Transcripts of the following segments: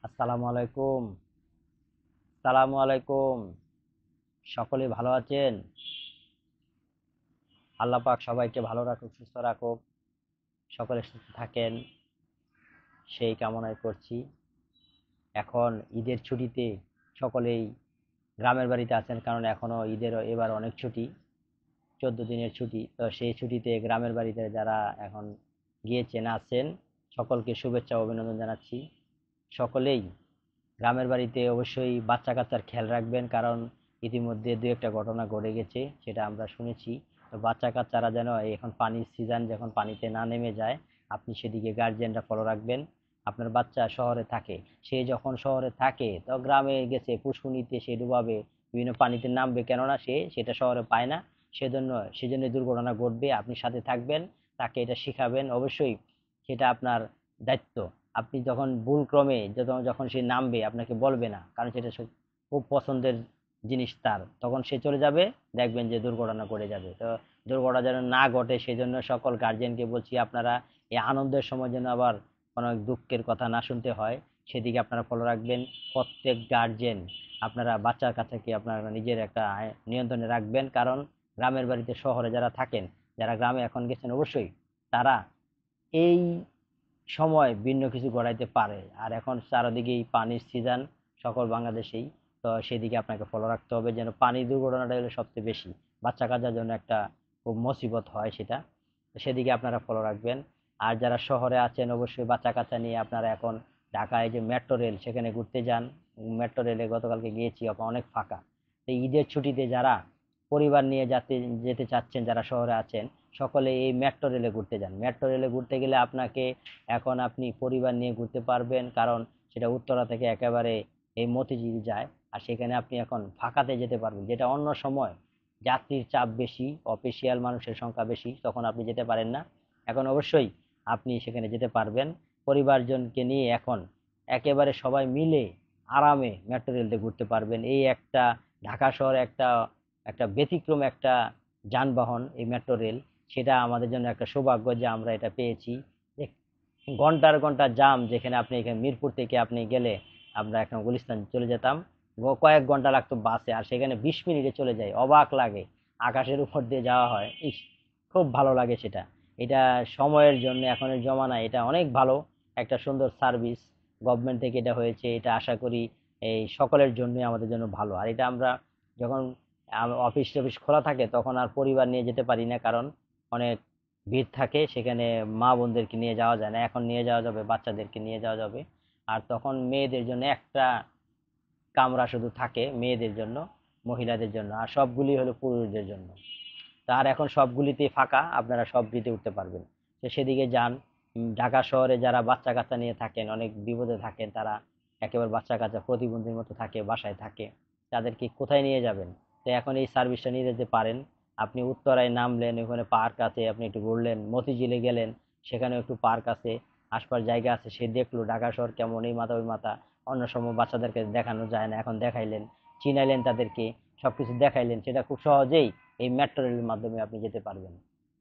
আসসালামু আলাইকুম। সালামু আলাইকুম। সকলে ভালো আছেন? আল্লাহ পাক সবাইকে ভালো রাখুক, সুস্থ রাখুক, সকলে সুস্থ থাকেন সেই কামনাই করছি। এখন ঈদের ছুটিতে সকলেই গ্রামের বাড়িতে আছেন, কারণ এখনো ঈদের এবার অনেক ছুটি, 14 দিনের ছুটি। তো সেই ছুটিতে গ্রামের বাড়িতে যারা এখন গিয়েছেন আছেন, সকলকে শুভেচ্ছা ও অভিনন্দন জানাচ্ছি। সকলেই গ্রামের বাড়িতে অবশ্যই বাচ্চা কাচ্চার খেয়াল রাখবেন, কারণ ইতিমধ্যে দু একটা ঘটনা ঘটে গেছে, সেটা আমরা শুনেছি। তো বাচ্চা কাচ্চারা যেন এখন পানির সিজন, যখন পানিতে না নেমে যায়, আপনি সেদিকে গার্জিয়ানরা ফলো রাখবেন। আপনার বাচ্চা শহরে থাকে, সে যখন শহরে থাকে তো গ্রামে গেছে পুষ্কুনিতে সে ডুবাবে, বিভিন্ন পানিতে নামবে, কেননা সে সেটা শহরে পায় না। সেজন্য দুর্ঘটনা ঘটবে। আপনি সাথে থাকবেন, তাকে এটা শিখাবেন অবশ্যই, সেটা আপনার দায়িত্ব। আপনি যখন ভুলক্রমে যখন সে নামবে আপনাকে বলবে না, কারণ সেটা খুব পছন্দের জিনিস তার, তখন সে চলে যাবে, দেখবেন যে দুর্ঘটনা ঘটে যাবে। তো দুর্ঘটনা যেন না ঘটে সেজন্য সকল গার্জিয়ানকে বলছি, আপনারা এই আনন্দের সময় যেন আবার কোনো দুঃখের কথা না শুনতে হয়, সেদিকে আপনারা ফলো রাখবেন। প্রত্যেক গার্জিয়ান আপনারা বাচ্চার কাছাকে আপনারা নিজের একটা নিয়ন্ত্রণে রাখবেন, কারণ গ্রামের বাড়িতে শহরে যারা থাকেন, যারা গ্রামে এখন গেছেন, অবশ্যই তারা এই সময় ভিন্ন কিছু ঘটাইতে পারে। আর এখন চারদিকেই পানির সিজন সকল বাংলাদেশেই। তো সেদিকে আপনাকে ফলো রাখতে হবে, যেন পানি দুর্ঘটনাটা হলো সবচেয়ে বেশি বাচ্চা কাচ্চার জন্য একটা খুব মুসিবত হয় সেটা। তো সেদিকে আপনারা ফলো রাখবেন। আর যারা শহরে আছেন অবশ্যই বাচ্চা কাচ্চা নিয়ে আপনারা এখন ঢাকায় যে মেট্রো রেল, সেখানে ঘুরতে যান। মেট্রো রেলে গতকালকে গিয়েছি, অনেক ফাঁকা। তো ঈদের ছুটিতে যারা পরিবার নিয়ে যেতে চাচ্ছেন, যারা শহরে আছেন, সকলে এই মেট্রো রেলে ঘুরতে যান। মেট্রো রেলে ঘুরতে গেলে আপনাকে এখন আপনি পরিবার নিয়ে ঘুরতে পারবেন, কারণ সেটা উত্তরা থেকে একেবারে এই মতিঝিল যায়। আর সেখানে আপনি এখন ফাঁকাতে যেতে পারবেন, যেটা অন্য সময় যাত্রীর চাপ বেশি, অফিসিয়াল মানুষের সংখ্যা বেশি, তখন আপনি যেতে পারেন না। এখন অবশ্যই আপনি সেখানে যেতে পারবেন পরিবারজনকে নিয়ে। এখন একেবারে সবাই মিলে আরামে মেট্রো রেলতে ঘুরতে পারবেন। এই একটা ঢাকা শহরে একটা একটা ব্যতিক্রম একটা যানবাহন এই মেট্রো রেল। সেটা আমাদের জন্য একটা সৌভাগ্য যে আমরা এটা পেয়েছি। ঘন্টার ঘন্টা জাম, যেখানে আপনি এখানে মিরপুর থেকে আপনি গেলে আমরা এখন গুলিস্তান চলে যেতাম, কয়েক ঘন্টা লাগতো বাসে, আর সেখানে 20 মিনিটে চলে যায়, অবাক লাগে। আকাশের উপর দিয়ে যাওয়া হয়, ইস, খুব ভালো লাগে সেটা। এটা সময়ের জন্য এখনের জমানায় এটা অনেক ভালো একটা সুন্দর সার্ভিস। গভর্নমেন্ট থেকে এটা হয়েছে, এটা আশা করি এই সকলের জন্য, আমাদের জন্য ভালো। আর এটা আমরা যখন অফিস টফিস খোলা থাকে তখন আর পরিবার নিয়ে যেতে পারি না, কারণ অনেক ভিড় থাকে সেখানে, মা বোনদেরকে নিয়ে যাওয়া যায় না। এখন নিয়ে যাওয়া যাবে, বাচ্চাদেরকে নিয়ে যাওয়া যাবে। আর তখন মেয়েদের জন্য একটা কামরা শুধু থাকে মেয়েদের জন্য, মহিলাদের জন্য, আর সবগুলি হলো পুরুষদের জন্য। তার এখন সবগুলিতে ফাঁকা, আপনারা সবগুলিতে উঠতে পারবেন। তো সেদিকে যান। ঢাকা শহরে যারা বাচ্চা কাচ্চা নিয়ে থাকেন, অনেক বিপদে থাকেন, তারা একেবারে বাচ্চা কাচ্চা প্রতিবন্ধীর মতো থাকে, বাসায় থাকে, তাদেরকে কোথায় নিয়ে যাবেন? তো এখন এই সার্ভিসটা নিয়ে যেতে পারেন। আপনি উত্তরায় নামলেন, ওখানে পার্ক আছে, আপনি একটু ঘুরলেন, মতিঝিলে গেলেন, সেখানেও একটু পার্ক আছে, আশপাশ জায়গা আছে, সে দেখলো ঢাকা শহর কেমন, এই মাথা ওই মাথা। অন্য সময় বাচ্চাদেরকে দেখানো যায় না, এখন দেখাইলেন, চিনাইলেন তাদেরকে, সবকিছু দেখাইলেন, সেটা খুব সহজেই এই মেট্রো রেলের মাধ্যমে আপনি যেতে পারবেন।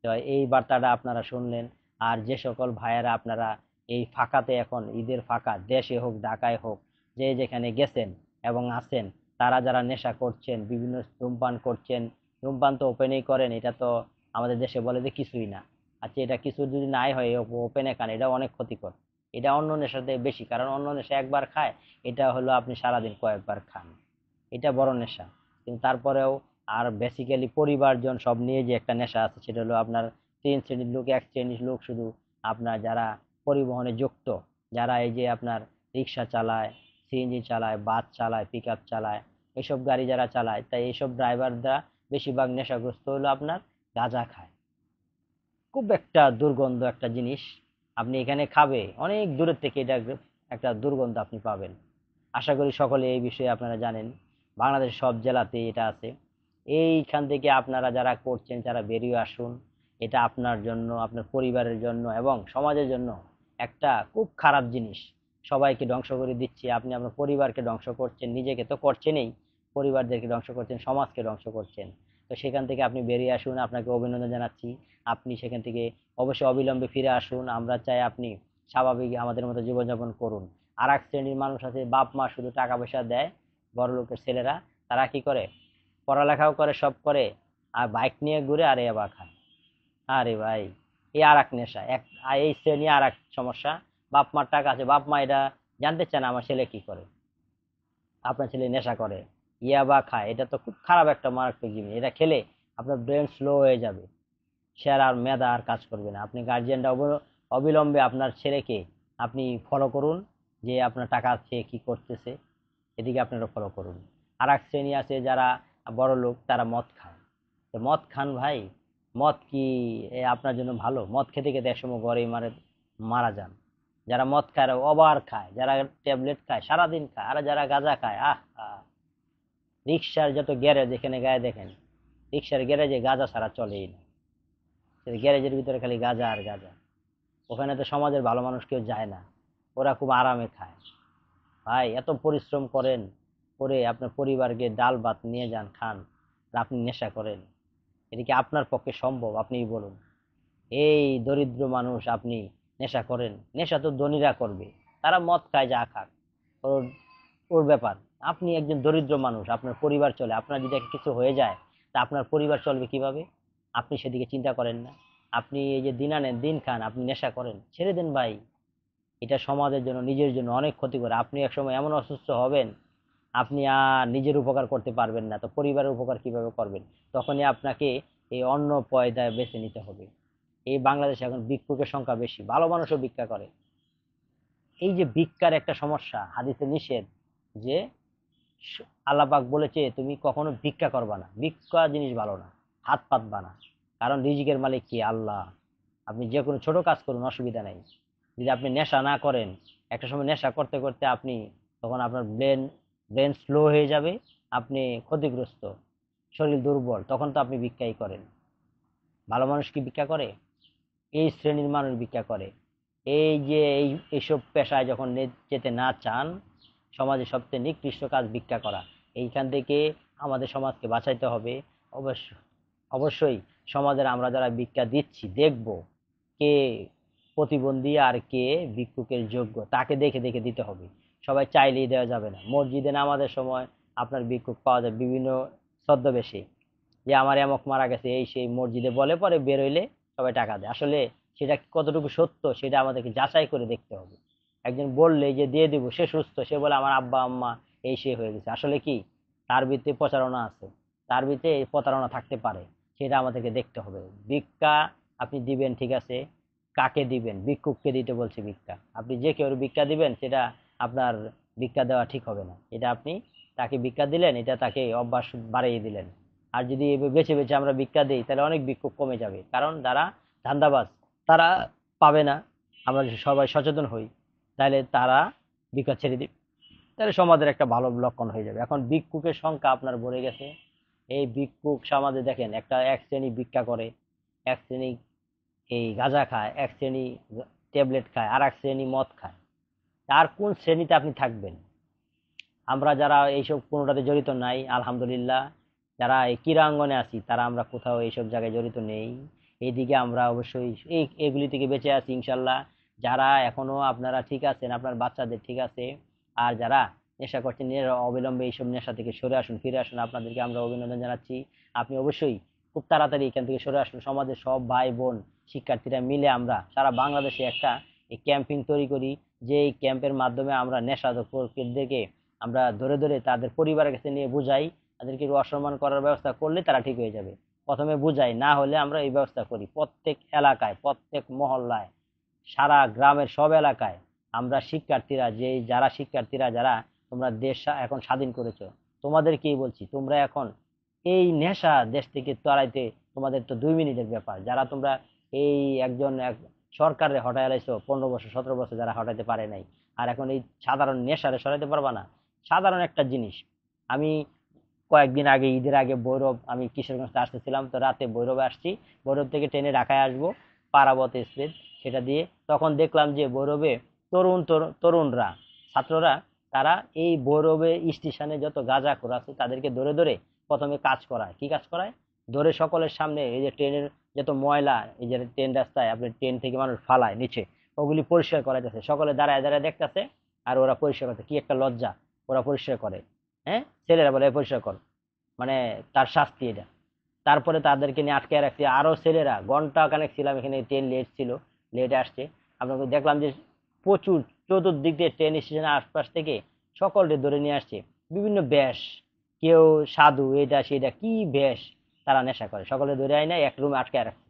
তো এই বার্তাটা আপনারা শুনলেন। আর যে সকল ভাইয়েরা আপনারা এই ফাঁকাতে, এখন ঈদের ফাঁকা, দেশে হোক ঢাকায় হোক, যে যেখানে গেছেন এবং আছেন, তারা যারা নেশা করছেন, বিভিন্ন ধূমপান করছেন, ধূমপান তো ওপেনেই করেন, এটা তো আমাদের দেশে বলে যে কিছুই না। আচ্ছা, এটা কিছু যদি নাই হয়, ওপেনে খান, এটা অনেক ক্ষতিকর। এটা অন্য নেশাতে বেশি, কারণ অন্য নেশা একবার খায়, এটা হলো আপনি সারাদিন কয়েকবার খান, এটা বড় নেশা। কিন্তু তারপরেও আর বেসিক্যালি পরিবারজন সব নিয়ে যে একটা নেশা আছে, সেটা হলো আপনার 3 শ্রেণীর লোক, এক শ্রেণীর লোক শুধু আপনার যারা পরিবহনে যুক্ত, যারা এই যে আপনার রিক্সা চালায়, সিএনজি চালায়, বাস চালায়, পিক আপ চালায়, এইসব গাড়ি যারা চালায়, তাই এইসব ড্রাইভাররা বেশিরভাগ নেশাগ্রস্ত হলো আপনার গাঁজা খায়। খুব একটা দুর্গন্ধ একটা জিনিস, আপনি এখানে খাবে অনেক দূরের থেকে এটা একটা দুর্গন্ধ আপনি পাবেন। আশা করি সকলে এই বিষয়ে আপনারা জানেন, বাংলাদেশের সব জেলাতেই এটা আছে। এইখান থেকে আপনারা যারা করছেন, যারা বেরিয়ে আসুন। এটা আপনার জন্য, আপনার পরিবারের জন্য এবং সমাজের জন্য একটা খুব খারাপ জিনিস। সবাইকে ধ্বংস করে দিচ্ছে, আপনি আপনার পরিবারকে ধ্বংস করছেন, নিজেকে তো করছেনই, পরিবারদেরকে ধ্বংস করছেন, সমাজকে ধ্বংস করছেন। তো সেখান থেকে আপনি বেরিয়ে আসুন, আপনাকে অভিনন্দন জানাচ্ছি। আপনি সেখান থেকে অবশ্যই অবিলম্বে ফিরে আসুন। আমরা চাই আপনি স্বাভাবিক আমাদের মতো জীবনযাপন করুন। আর এক শ্রেণীর মানুষ আছে, বাপ মা শুধু টাকা পয়সা দেয়, বড় লোকের ছেলেরা, তারা কি করে, পড়ালেখাও করে, সব করে, আর বাইক নিয়ে ঘুরে আর ইয়াবা খায়। আরে ভাই, এই আর এক নেশা, এই শ্রেণী আর এক সমস্যা। বাপ মার টাকা আছে, বাপ মা এটা জানতে চায় না আমার ছেলে কি করে। আপনার ছেলে নেশা করে, ইয়াবা খায়, এটা তো খুব খারাপ একটা মারাত্মক জিনিস। এটা খেলে আপনার ব্রেন স্লো হয়ে যাবে, সে আর মেধা আর কাজ করবে না। আপনি গার্জিয়ানরা অবিলম্বে আপনার ছেলেকে আপনি ফলো করুন, যে আপনার টাকা আছে কি করতেছে, এদিকে আপনারা ফলো করুন। আর এক শ্রেণী আছে যারা বড় লোক, তারা মদ খায়। তো মদ খান ভাই, মদ কি আপনার জন্য ভালো? মদ খেতে খেতে একসময় গড়েই মারা যান। যারা মদ খায় ওভার খায়, যারা ট্যাবলেট খায় সারাদিন খায়, আর যারা গাঁজা খায়, রিক্সার যত গ্যারেজ এখানে গায়ে দেখেন, রিক্সার গ্যারেজে গাঁজা ছাড়া চলেই না, গ্যারেজের ভিতরে খালি গাঁজা আর গাঁজা। ওখানে তো সমাজের ভালো মানুষ কেউ যায় না, ওরা খুব আরামে খায়। ভাই, এত পরিশ্রম করেন, করে আপনার পরিবারকে ডাল ভাত নিয়ে যান, খান, আর আপনি নেশা করেন, এটা কি আপনার পক্ষে সম্ভব? আপনিই বলুন। এই দরিদ্র মানুষ, আপনি নেশা করেন? নেশা তো ধনীরা করবে, তারা মদ খায়, যা খাক, ওর ওর ব্যাপার। আপনি একজন দরিদ্র মানুষ, আপনার পরিবার চলে, আপনার যদি একটা কিছু হয়ে যায়, তা আপনার পরিবার চলবে কিভাবে? আপনি সেদিকে চিন্তা করেন না। আপনি এই যে দিন আনেন দিন খান, আপনি নেশা করেন, ছেড়ে দেন ভাই। এটা সমাজের জন্য, নিজের জন্য অনেক ক্ষতি করে। আপনি একসময় এমন অসুস্থ হবেন, আপনি আর নিজের উপকার করতে পারবেন না, তো পরিবারের উপকার কিভাবে করবেন? তখনই আপনাকে এই অন্ন পয়দায় বেছে নিতে হবে। এই বাংলাদেশে এখন ভিক্ষুকের সংখ্যা বেশি, ভালো মানুষও ভিক্ষা করে। এই যে ভিক্ষার একটা সমস্যা, হাদিসে নিষেধ, যে আল্লাহ পাক বলেছে তুমি কখনো ভিক্ষা করবা না, ভিক্ষা জিনিস ভালো না, হাত পাতবা না। কারণ রিজিকের মালিক কি? আল্লাহ। আপনি যে কোনো ছোট কাজ করুন, অসুবিধা নেই। যদি আপনি নেশা না করেন, একটা সময় নেশা করতে করতে আপনি, তখন আপনার ব্রেন স্লো হয়ে যাবে, আপনি ক্ষতিগ্রস্ত, শরীর দুর্বল, তখন তো আপনি ভিক্ষাই করেন। ভালো মানুষ কি ভিক্ষা করে? এই শ্রেণীর মানুষ ভিক্ষা করে। এই যে এইসব পেশায় যখন যেতে না চান, সমাজে সবচেয়ে নিকৃষ্ট কাজ ভিক্ষা করা। এইখান থেকে আমাদের সমাজকে বাঁচাইতে হবে। অবশ্য অবশ্যই সমাজের আমরা যারা ভিক্ষা দিচ্ছি, দেখব কে প্রতিবন্ধী আর কে ভিক্ষুকের যোগ্য, তাকে দেখে দেখে দিতে হবে। সবাই চাইলেই দেওয়া যাবে না। মসজিদে নামাজের সময় আপনার ভিক্ষুক পাওয়া যায় বিভিন্ন ছদ্মবেশে, যে আমার এমক মারা গেছে, এই সেই মসজিদে বলে, পরে বের হইলে সবাই টাকা দেয়। আসলে সেটা কতটুকু সত্য, সেটা আমাদেরকে যাচাই করে দেখতে হবে। একজন বললে যে দিয়ে দিব, সে সুস্থ, সে বলে আমার আব্বা আম্মা এই সে হয়ে গেছে, আসলে কি তার ভিতরে প্রচারণা আছে? তার ভিতরে প্রতারণা থাকতে পারে, সেটা আমাদেরকে দেখতে হবে। ভিক্ষা আপনি দিবেন, ঠিক আছে, কাকে দিবেন? ভিক্ষুককে দিতে বলছে ভিক্ষা। আপনি যে কেউ ভিক্ষা দিবেন, সেটা আপনার ভিক্ষা দেওয়া ঠিক হবে না। এটা আপনি তাকে ভিক্ষা দিলেন, এটা তাকে অভ্যাস বাড়িয়ে দিলেন। আর যদি বেছে বেছে আমরা ভিক্ষা দিই, তাহলে অনেক ভিক্ষুক কমে যাবে, কারণ যারা ধান্দাবাজ, তারা পাবে না। আমরা যদি সবাই সচেতন হই, তাহলে তারা ভিক্ষা ছেড়ে দিবে, তাহলে সমাজের একটা ভালো লক্ষণ হয়ে যাবে। এখন ভিক্ষুকের সংখ্যা আপনার ভরে গেছে। এই ভিক্ষুক সমাজে দেখেন, এক শ্রেণী ভিক্ষা করে, এক শ্রেণী এই গাঁজা খায়, এক শ্রেণী ট্যাবলেট খায়, আর এক শ্রেণী মদ খায়। আর কোন শ্রেণীতে আপনি থাকবেন? আমরা যারা এইসব কোনোটাতে জড়িত নাই, আলহামদুলিল্লাহ, যারা এই ক্রীড়াঙ্গনে আছি, তারা আমরা কোথাও এইসব জায়গায় জড়িত নেই। এইদিকে আমরা অবশ্যই এগুলি থেকে বেঁচে আছি ইনশাল্লাহ। যারা এখনো আপনারা ঠিক আছেন, আপনার বাচ্চাদের ঠিক আছে, আর যারা নেশা করছেন, অবিলম্বে এইসব নেশা থেকে সরে আসুন, ফিরে আসুন। আপনাদেরকে আমরা অভিনন্দন জানাচ্ছি। আপনি অবশ্যই খুব তাড়াতাড়ি এখান থেকে সরে আসুন। সমাজের সব ভাই বোন শিক্ষার্থীরা মিলে আমরা সারা বাংলাদেশে একটা এই ক্যাম্পিং তৈরি করি, যে এই ক্যাম্পের মাধ্যমে আমরা নেশাখোরদেরকে আমরা ধরে ধরে তাদের পরিবারের কাছে নিয়ে বুঝাই, তাদেরকে অসম্মান করার ব্যবস্থা করলে তারা ঠিক হয়ে যাবে। প্রথমে বুঝাই, না হলে আমরা এই ব্যবস্থা করি প্রত্যেক এলাকায়, প্রত্যেক মহল্লায়, সারা গ্রামের সব এলাকায়। আমরা শিক্ষার্থীরা, যারা শিক্ষার্থীরা, যারা তোমরা দেশ এখন স্বাধীন করেছো, তোমাদেরকেই বলছি, তোমরা এখন এই নেশা দেশ থেকে তাড়াইতে তোমাদের তো 2 মিনিটের ব্যাপার। যারা তোমরা এই সরকারে হটাই লাইছো 15 বছর 17 বছর, যারা হটাইতে পারে নাই, আর এখন এই সাধারণ নেশারে সরাইতে পারবা না? সাধারণ একটা জিনিস। আমি কয়েকদিন আগে, ঈদের আগে, আমি কিশোরগঞ্জ আসতেছিলাম, তো রাতে ভৈরবে আসছি। ভৈরব থেকে ট্রেনে ঢাকায় আসবো, পারাবত এক্সপ্রেস সেটা দিয়ে। তখন দেখলাম যে ভৈরবে তরুণরা, ছাত্ররা, তারা এই ভৈরবে স্টেশনে যত গাঁজাখোর আছে, তাদেরকে ধরে ধরে প্রথমে কাজ করায়। কি কাজ করায়? ধরে সকলের সামনে এই যে ট্রেনের যত ময়লা, এই যে ট্রেন রাস্তায় আপনি ট্রেন থেকে মানুষ ফালায় নিচে, ওগুলি পরিষ্কার করা যাচ্ছে, সকলে দাঁড়ায় দাঁড়ায় দেখতেছে, আর ওরা পরিষ্কার করতে কি একটা লজ্জা, ওরা পরিষ্কার করে। হ্যাঁ, ছেলেরা বলে পরিষ্কার কর, মানে তার শাস্তি এটা। তারপরে তাদেরকে নিয়ে আটকে রাখছি, আরো ছেলেরা ঘন্টা খানেক ছিলাম এখানে, ট্রেন লেট ছিল, লেটে আসছে। আপনাকে দেখলাম যে প্রচুর চতুর্দিক দিয়ে ট্রেন স্টেশনের আশপাশ থেকে সকলকে ধরে নিয়ে আসছে, বিভিন্ন বেশ, কেউ সাধু, এটা সেটা কি বেশ, তারা নেশা করে, সকলে ধরে আয় না এক রুমে আটকে রাখছে।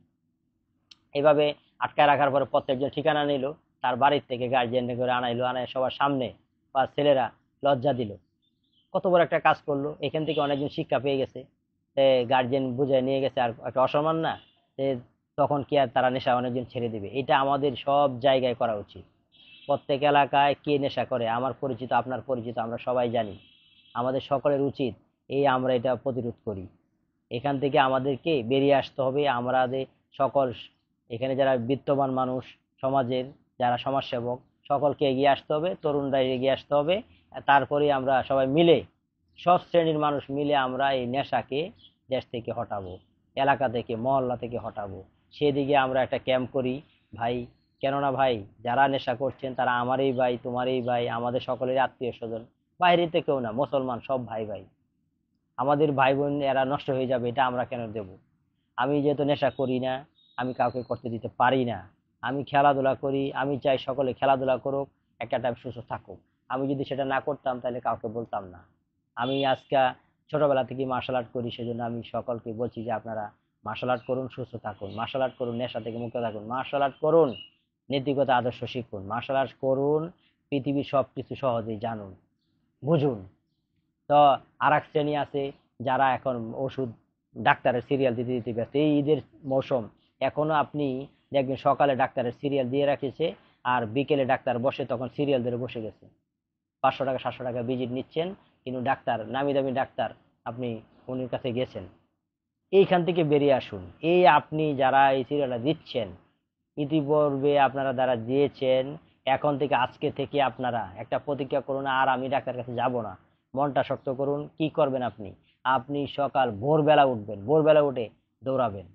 এইভাবে আটকায় রাখার পরে প্রত্যেকজন ঠিকানা নিল, তার বাড়ির থেকে গার্জিয়ান করে আনাইলো, আনাই সবার সামনে বা ছেলেরা লজ্জা দিল, কত বড় একটা কাজ করলো। এখান থেকে অনেকজন শিক্ষা পেয়ে গেছে, গার্জিয়ান বুঝায় নিয়ে গেছে, আর একটা অসম্মান না, যে তখন কি আর তারা নেশা অনেকজন ছেড়ে দিবে। এটা আমাদের সব জায়গায় করা উচিত। প্রত্যেক এলাকায় কে নেশা করে, আমার পরিচিত আপনার পরিচিত, আমরা সবাই জানি। আমাদের সকলের উচিত আমরা এটা প্রতিরোধ করি। এখান থেকে আমাদেরকে বেরিয়ে আসতে হবে। আমাদের সকল এখানে যারা বিত্তবান মানুষ, সমাজের যারা সমাজসেবক, সকলকে এগিয়ে আসতে হবে, তরুণরা এগিয়ে আসতে হবে। তারপরে আমরা সবাই মিলে, সব শ্রেণীর মানুষ মিলে আমরা এই নেশাকে দেশ থেকে হটাবো, এলাকা থেকে, মহল্লা থেকে হটাবো। সেদিকে আমরা একটা ক্যাম্প করি ভাই। কেননা ভাই, যারা নেশা করছেন তারা আমারই ভাই, তোমারই ভাই, আমাদের সকলের আত্মীয় স্বজন, বাইরে থেকেও না, মুসলমান সব ভাই ভাই। আমাদের ভাই বোন এরা নষ্ট হয়ে যাবে, এটা আমরা কেন দেব? আমি যেহেতু নেশা করি না, আমি কাউকে করতে দিতে পারি না। আমি খেলাধুলা করি, আমি চাই সকলে খেলাধুলা করুক, একটা টাইম সুস্থ থাকুক। আমি যদি সেটা না করতাম তাহলে কাউকে বলতাম না। আমি আজকে ছোটবেলা থেকে মার্শাল আর্ট করি, সেজন্য আমি সকলকে বলছি যে আপনারা মার্শাল আর্ট করুন, সুস্থ থাকুন, মার্শাল আর্ট করুন, নেশা থেকে মুক্ত থাকুন, মার্শাল আর্ট করুন, নৈতিকতা আদর্শ শিখুন, মার্শাল আর্ট করুন, পৃথিবীর সবকিছু সহজেই জানুন, বুঝুন। তো আর এক শ্রেণী আছে যারা এখন ওষুধ, ডাক্তারের সিরিয়াল দিতে দিতে ব্যস্ত। এই ঈদের মৌসুম, এখনো আপনি দেখবেন সকালে ডাক্তারের সিরিয়াল দিয়ে রাখেছে, আর বিকেলে ডাক্তার বসে তখন সিরিয়াল ধরে বসে গেছে, 500 টাকা 700 টাকা ভিজিট নিচ্ছেন, কিন্তু ডাক্তার, নামি দামি ডাক্তার, আপনি উনির কাছে গেছেন। এইখান থেকে বেরিয়ে আসুন। এই আপনি যারা এই সিরিয়ালটা দিচ্ছেন, ইতিপূর্বে আপনারা যারা দিয়েছেন, এখন থেকে, আজকে থেকে আপনারা একটা প্রতিজ্ঞা করুন, আর আমি ডাক্তার কাছে যাব না। মনটা শক্ত করুন। কি করবেন আপনি? আপনি সকাল ভোরবেলা উঠবেন, ভোরবেলা উঠে দৌড়াবেন,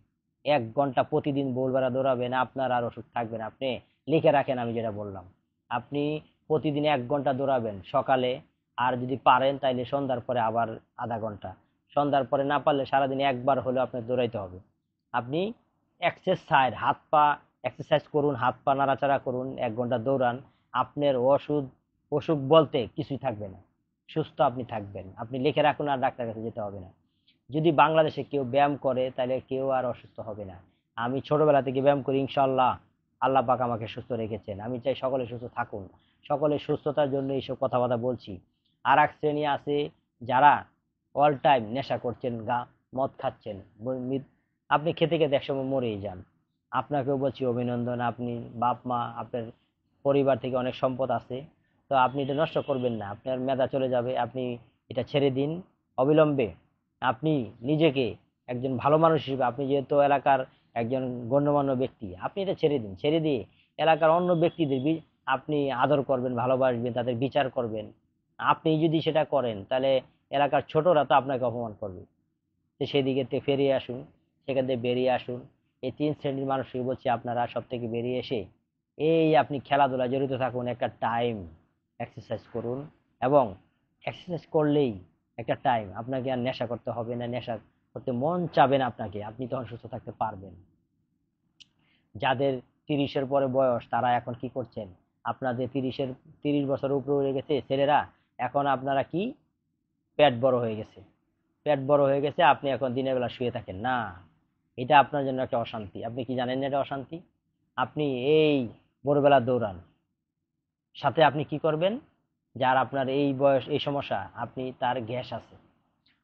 1 ঘন্টা প্রতিদিন ভোরবেলা দৌড়াবেন, আপনার আর ওষুধ থাকবে না। আপনি লিখে রাখেন আমি যেটা বললাম। আপনি প্রতিদিন 1 ঘন্টা দৌড়াবেন সকালে, আর যদি পারেন তাইলে সন্ধ্যার পরে আবার আধা ঘন্টা, সন্ধ্যার পরে না পারলে সারাদিন একবার হলেও আপনার দৌড়াইতে হবে। আপনি এক্সারসাইজ, হাত পা এক্সারসাইজ করুন, হাত পা নাড়াচাড়া করুন, 1 ঘন্টা দৌড়ান। আপনার অসুখ বলতে কিছুই থাকবে না, সুস্থ আপনি থাকবেন। আপনি লিখে রাখুন, আর ডাক্তার কাছে যেতে হবে না। যদি বাংলাদেশে কেউ ব্যায়াম করে তাহলে কেউ আর অসুস্থ হবে না। আমি ছোটবেলা থেকে ব্যায়াম করি, ইনশাল্লাহ আল্লাহ পাক আমাকে সুস্থ রেখেছেন। আমি চাই সকলে সুস্থ থাকুন, সকলের সুস্থতার জন্য এইসব কথাবার্তা বলছি। আর এক শ্রেণী আছে যারা অল টাইম নেশা করছেন, মদ খাচ্ছেন, আপনি খেতে খেতে একসময় মরেই যান। আপনাকেও বলছি অভিনন্দন, আপনি বাপ মা, আপনার পরিবার থেকে অনেক সম্পদ আছে, তো আপনি এটা নষ্ট করবেন না, আপনার মেধা চলে যাবে। আপনি এটা ছেড়ে দিন অবিলম্বে। আপনি নিজেকে একজন ভালো মানুষ হিসেবে, আপনি যেহেতু এলাকার একজন গণ্যমান্য ব্যক্তি, আপনি এটা ছেড়ে দিন। ছেড়ে দিয়ে এলাকার অন্য ব্যক্তিদের আপনি আদর করবেন, ভালোবাসবেন, তাদের বিচার করবেন। আপনি যদি সেটা করেন তাহলে এলাকার ছোটরা তো আপনাকে অপমান করবে। তো সেদিকে ফিরিয়ে আসুন, সেখান থেকে বেরিয়ে আসুন। এই 3 শ্রেণীর মানুষকে বলছি, আপনারা সব থেকে বেরিয়ে এসে আপনি খেলাধুলায় জড়িত থাকুন, একটা টাইম এক্সারসাইজ করুন। এবং এক্সারসাইজ করলেই একটা টাইম, আপনাকে আর নেশা করতে হবে না, নেশা করতে মন চাবে না আপনাকে, আপনি তখন সুস্থ থাকতে পারবেন। যাদের 30-এর পরে বয়স, তারা এখন কি করছেন? আপনাদের 30 বছর উপরে হয়ে গেছে ছেলেরা, এখন আপনারা কি, পেট বড় হয়ে গেছে, পেট বড় হয়ে গেছে, আপনি এখন দিনের বেলা শুয়ে থাকেন না, এটা আপনার জন্য একটা অশান্তি। আপনি কি জানেন না এটা অশান্তি? আপনি এই ভোরবেলা দৌড়ান, সাথে আপনি কি করবেন? যার আপনার এই বয়স, এই সমস্যা, আপনি তার গ্যাস আছে,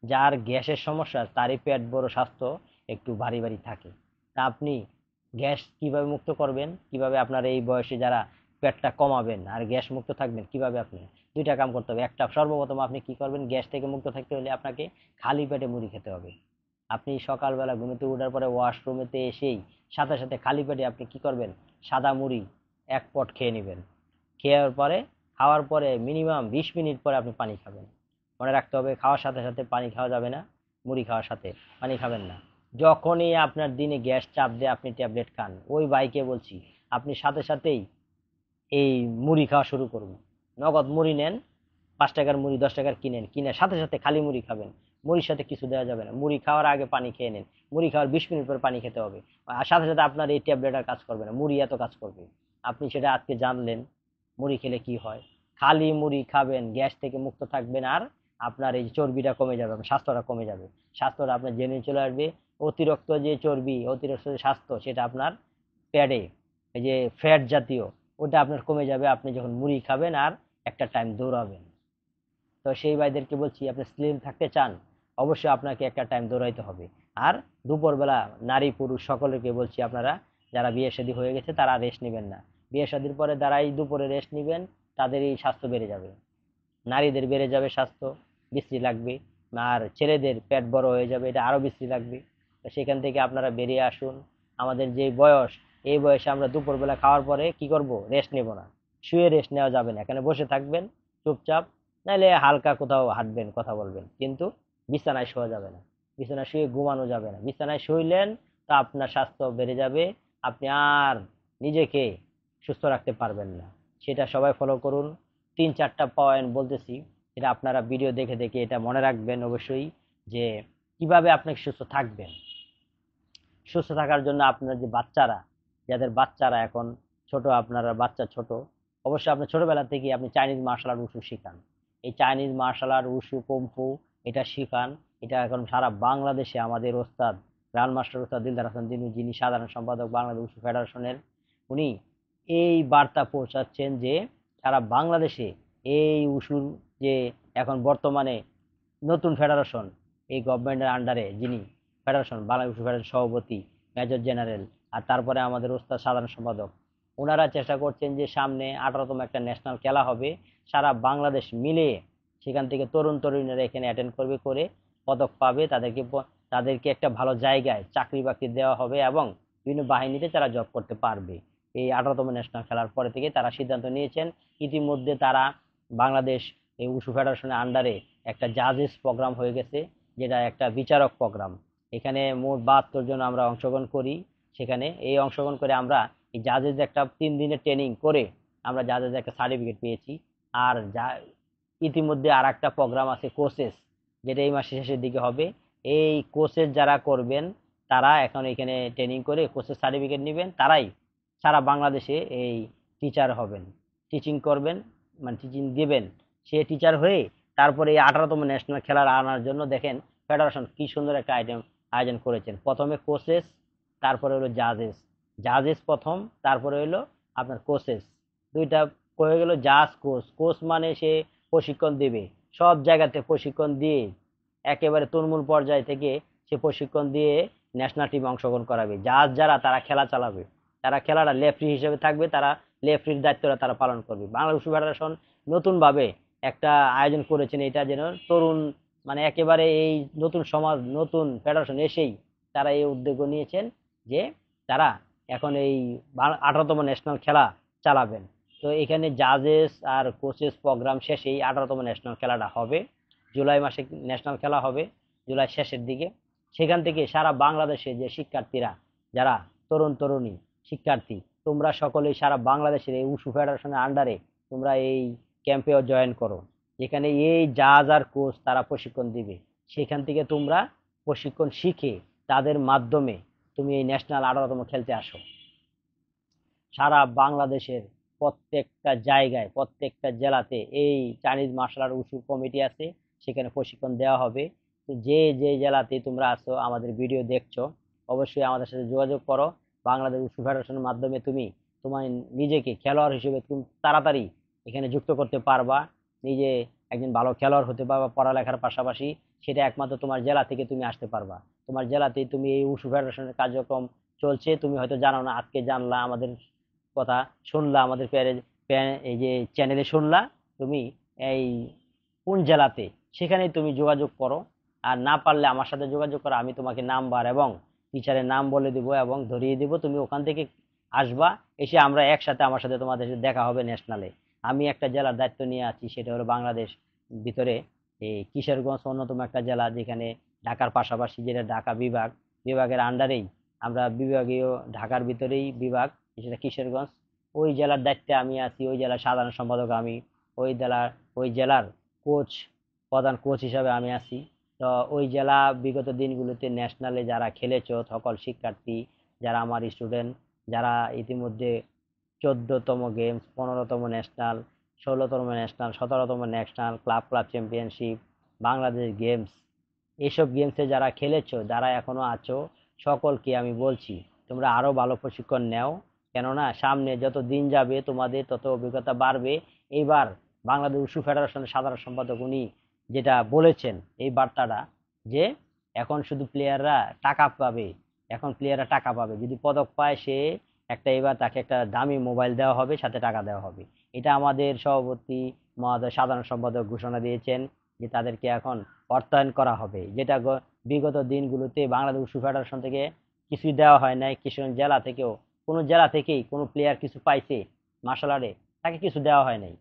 যার গ্যাসের সমস্যা তারই পেট বড়, স্বাস্থ্য একটু ভারী ভারী থাকে। তা আপনি গ্যাস কিভাবে মুক্ত করবেন, কিভাবে আপনার এই বয়সে যারা পেটটা কমাবেন আর গ্যাস মুক্ত থাকবেন কিভাবে? আপনি 2টা কাম করতে হবে। একটা, সর্বপ্রথম আপনি কি করবেন, গ্যাস থেকে মুক্ত থাকতে হলে আপনাকে খালি পেটে মুড়ি খেতে হবে। আপনি সকালবেলা ঘুমোতে ওঠার পরে ওয়াশরুমেতে এসেই সাথে সাথে খালি পেটে আপনি কি করবেন, সাদা মুড়ি 1 পট খেয়ে নেবেন। খাওয়ার পরে মিনিমাম 20 মিনিট পরে আপনি পানি খাবেন। মনে রাখতে হবে, খাওয়ার সাথে সাথে পানি খাওয়া যাবে না, মুড়ি খাওয়ার সাথে পানি খাবেন না। যখনই আপনার দিনে গ্যাস চাপ দিয়ে আপনি ট্যাবলেট খান, ওই বাইকে বলছি, আপনি সাথে সাথেই এই মুড়ি খাওয়া শুরু করুন। নগদ মুড়ি নেন, 5 টাকার মুড়ি 10 টাকার কিনেন, কিনে সাথে সাথে খালি মুড়ি খাবেন, মুড়ির সাথে কিছু দেওয়া যাবে না। মুড়ি খাওয়ার আগে পানি খেয়ে নেন, মুড়ি খাওয়ার 20 মিনিট পর পানি খেতে হবে। আর সাথে সাথে আপনার এই ট্যাবলেট আর কাজ করবে না, মুড়ি এত কাজ করবে। আপনি সেটা আজকে জানলেন মুড়ি খেলে কি হয়। খালি মুড়ি খাবেন, গ্যাস থেকে মুক্ত থাকবেন, আর আপনার এই চর্বিটা কমে যাবে, স্বাস্থ্যটা কমে যাবে, স্বাস্থ্যটা আপনার জেনে চলে আসবে। অতিরিক্ত যে চর্বি, অতিরিক্ত যে স্বাস্থ্য, সেটা আপনার প্যাডে, এই যে ফ্যাট জাতীয়, ওটা আপনার কমে যাবে আপনি যখন মুড়ি খাবেন আর একটা টাইম দৌড়াবেন। তো সেই ভাইদেরকে বলছি, আপনি স্লিম থাকতে চান, অবশ্যই আপনাকে একটা টাইম দৌড়াইতে হবে। আর দুপুরবেলা নারী পুরুষ সকলকে বলছি, আপনারা যারা বিয়ে শাদী হয়ে গেছে তারা রেস্ট নেবেন না। বিয়ে শাদীর পরে যারাই দুপুরে রেস্ট নেবেন তাদেরই স্বাস্থ্য বেড়ে যাবে, নারীদের বেড়ে যাবে স্বাস্থ্য, বিশ্রী লাগবে। আর ছেলেদের পেট বড় হয়ে যাবে, এটা আরো বিশ্রী লাগবে। তো সেখান থেকে আপনারা বেরিয়ে আসুন। আমাদের যে বয়স, এই বয়সে আমরা দুপুরবেলা খাওয়ার পরে কি করব? রেস্ট নেব না। শুয়ে রেস্ট নেওয়া যাবে না, এখানে বসে থাকবেন চুপচাপ, নাহলে হালকা কোথাও হাঁটবেন, কথা বলবেন, কিন্তু বিছানায় শোয়া যাবে না। বিছানায় শুয়ে ঘুমানো যাবে না। বিছানায় শুইলেন তো আপনার স্বাস্থ্য বেড়ে যাবে, আপনি আর নিজেকে সুস্থ রাখতে পারবেন না। সেটা সবাই ফলো করুন। 3-4টা পয়েন্ট বলতেছি, এটা আপনারা ভিডিও দেখে দেখে এটা মনে রাখবেন অবশ্যই, যে কিভাবে আপনি সুস্থ থাকবেন। সুস্থ থাকার জন্য আপনার যে বাচ্চারা, যাদের বাচ্চারা এখন ছোট, আপনারা বাচ্চা ছোট, অবশ্যই আপনি ছোটবেলা থেকে আপনি চাইনিজ মার্শাল আর্ট উসু শিখান। এই চাইনিজ মার্শাল আর্ট উসু কুমফু এটা শিখান। এটা এখন সারা বাংলাদেশে আমাদের ওস্তাদ, গ্র্যান্ড মাস্টার ওস্তাদ দিলদার হাসান দিনু, যিনি সাধারণ সম্পাদক বাংলাদেশ উসু ফেডারেশনের, উনি এই বার্তা পৌঁছাচ্ছেন যে সারা বাংলাদেশে এই উসুর যে এখন বর্তমানে নতুন ফেডারেশন, এই গভর্নমেন্টের আন্ডারে যিনি ফেডারেশন, বাংলাদেশ ফেডারেশন সভাপতি মেজর জেনারেল, আর তারপরে আমাদের ওস্তাদ সাধারণ সম্পাদক, ওনারা চেষ্টা করছেন যে সামনে 18তম একটা ন্যাশনাল খেলা হবে, সারা বাংলাদেশ মিলে সেখান থেকে তরুণ তরুণীরা এখানে অ্যাটেন্ড করবে, করে পদক পাবে, তাদেরকে একটা ভালো জায়গায় চাকরি বাকরি দেওয়া হবে এবং বিভিন্ন বাহিনীতে তারা জব করতে পারবে। এই 18তম ন্যাশনাল খেলার পরে থেকে তারা সিদ্ধান্ত নিয়েছেন। ইতিমধ্যে তারা বাংলাদেশ এই উশু ফেডারেশনের আন্ডারে একটা জাজেস প্রোগ্রাম হয়ে গেছে, যেটা একটা বিচারক প্রোগ্রাম। এখানে মোট 72 জন আমরা অংশগ্রহণ করি। সেখানে এই অংশগ্রহণ করে আমরা এই জাজেস একটা 3 দিনের ট্রেনিং করে আমরা জাজেস একটা সার্টিফিকেট পেয়েছি। আর যা ইতিমধ্যে আর একটা প্রোগ্রাম আছে কোচেস, যেটা এই মাসের শেষের দিকে হবে। এই কোচেস যারা করবেন তারা এখন এখানে ট্রেনিং করে কোচের সার্টিফিকেট নেবেন, তারাই সারা বাংলাদেশে এই টিচার হবেন, টিচিং করবেন, মানে টিচিং দিবেন। সে টিচার হয়ে তারপরে এই 18তম ন্যাশনাল খেলার আনার জন্য দেখেন ফেডারেশন কি সুন্দর একটা আয়োজন করেছেন। প্রথমে কোচেস, তারপরে হলো জাজেস। জাজেস প্রথম, তারপরে হলো আপনার কোচেস। দুইটা হয়ে গেল। জাজ কোচ, কোচ মানে সে প্রশিক্ষণ দেবে, সব জায়গাতে প্রশিক্ষণ দিয়ে একেবারে তৃণমূল পর্যায় থেকে সে প্রশিক্ষণ দিয়ে ন্যাশনাল টিমে অংশগ্রহণ করাবে। জাজ যারা, তারা খেলা চালাবে, তারা খেলাটা লেফরি হিসেবে থাকবে, তারা লেফরির দায়িত্বটা তারা পালন করবে। বাংলাদেশ ফেডারেশন নতুন ভাবে একটা আয়োজন করেছেন, এটা যেন তরুণ, মানে একেবারে এই নতুন সমাজ, নতুন ফেডারেশন এসেই তারা এই উদ্যোগ নিয়েছেন যে তারা এখন এই 18তম ন্যাশনাল খেলা চালাবেন। তো এখানে জাজেস আর কোচেস প্রোগ্রাম শেষেই 18তম ন্যাশনাল খেলাটা হবে। জুলাই মাসে ন্যাশনাল খেলা হবে, জুলাই শেষের দিকে। সেখান থেকে সারা বাংলাদেশে যে শিক্ষার্থীরা, যারা তরুণ তরুণী শিক্ষার্থী, তোমরা সকলেই সারা বাংলাদেশের এই উশু ফেডারেশনের আন্ডারে তোমরা এই ক্যাম্পেও জয়েন করো, যেখানে এই জাজ আর কোচ তারা প্রশিক্ষণ দিবে। সেখান থেকে তোমরা প্রশিক্ষণ শিখে তাদের মাধ্যমে তুমি এই ন্যাশনাল 18তম খেলতে আসো। সারা বাংলাদেশের প্রত্যেকটা জায়গায়, প্রত্যেকটা জেলাতে এই চাইনিজ মার্শাল আর্ট উসু কমিটি আছে, সেখানে প্রশিক্ষণ দেওয়া হবে। তো যে যে জেলাতে তোমরা আছো, আমাদের ভিডিও দেখছো, অবশ্যই আমাদের সাথে যোগাযোগ করো। বাংলাদেশ উসু ফেডারেশনের মাধ্যমে তুমি তোমার নিজেকে খেলোয়াড় হিসেবে তুমি তাড়াতাড়ি এখানে যুক্ত করতে পারবা, নিজে একজন ভালো খেলোয়াড় হতে পারবা পড়ালেখার পাশাপাশি। সেটা একমাত্র তোমার জেলা থেকে তুমি আসতে পারবা। তোমার জেলাতেই তুমি এই উসু ফেডারেশনের কার্যক্রম চলছে, তুমি হয়তো জানো না, আজকে জানলা, আমাদের কথা শুনলা, আমাদের এই যে চ্যানেলে শুনলা। তুমি এই কোন জেলাতে, সেখানেই তুমি যোগাযোগ করো। আর না পারলে আমার সাথে যোগাযোগ করো, আমি তোমাকে নাম্বার এবং টিচারের নাম বলে দিব এবং ধরিয়ে দিব, তুমি ওখান থেকে আসবা। এসে আমরা একসাথে, আমার সাথে তোমাদের সাথে দেখা হবে ন্যাশনালে। আমি একটা জেলার দায়িত্ব নিয়ে আছি, সেটা হলো বাংলাদেশ ভিতরে এই কিশোরগঞ্জ অন্যতম একটা জেলা, যেখানে ঢাকার পাশাপাশি, যেটা ঢাকা বিভাগের আন্ডারেই আমরা বিভাগীয়, ঢাকার ভিতরেই বিভাগ, সেটা কিশোরগঞ্জ। ওই জেলার দায়িত্বে আমি আছি, ওই জেলার সাধারণ সম্পাদক আমি। ওই জেলার কোচ, প্রধান কোচ হিসাবে আমি আছি। তো ওই জেলা বিগত দিনগুলোতে ন্যাশনালে যারা খেলেছো সকল শিক্ষার্থী, যারা আমার স্টুডেন্ট, যারা ইতিমধ্যে 14তম গেমস, 15তম ন্যাশনাল, 16তম ন্যাশনাল, 17তম national, club club championship, Bangladesh games, এইসব গেমসে যারা খেলেছো, যারা এখনো আছো, সকলকে আমি বলছি তোমরা আরো ভালো প্রশিক্ষণ নাও। কেননা সামনে যত দিন যাবে তোমাদের তত অভিজ্ঞতা বাড়বে। এইবার বাংলাদেশ উশু ফেডারেশনের সাধারণ সম্পাদক উনি যেটা বলেছেন, এই বার্তাটা, যে এখন শুধু প্লেয়াররা টাকা পাবে, এখন প্লেয়াররা টাকা পাবে, যদি পদক পায় সে একটা, এবার তাকে একটা দামি মোবাইল দেওয়া হবে, সাথে টাকা দেওয়া হবে। এটা আমাদের সভাপতি মহোদয়, সাধারণ সম্পাদক ঘোষণা দিয়েছেন যে তাদেরকে এখন অর্থায়ন করা হবে, যেটা বিগত দিনগুলোতে বাংলাদেশ উশু ফেডারেশন থেকে কিছুই দেওয়া হয় নাই। কিশোরগঞ্জ জেলা থেকেও কোনো জেলা থেকেই কোনো প্লেয়ার কিছু পাইছে মার্শাল আর্টে, তাকে কিছু দেওয়া হয় নাই।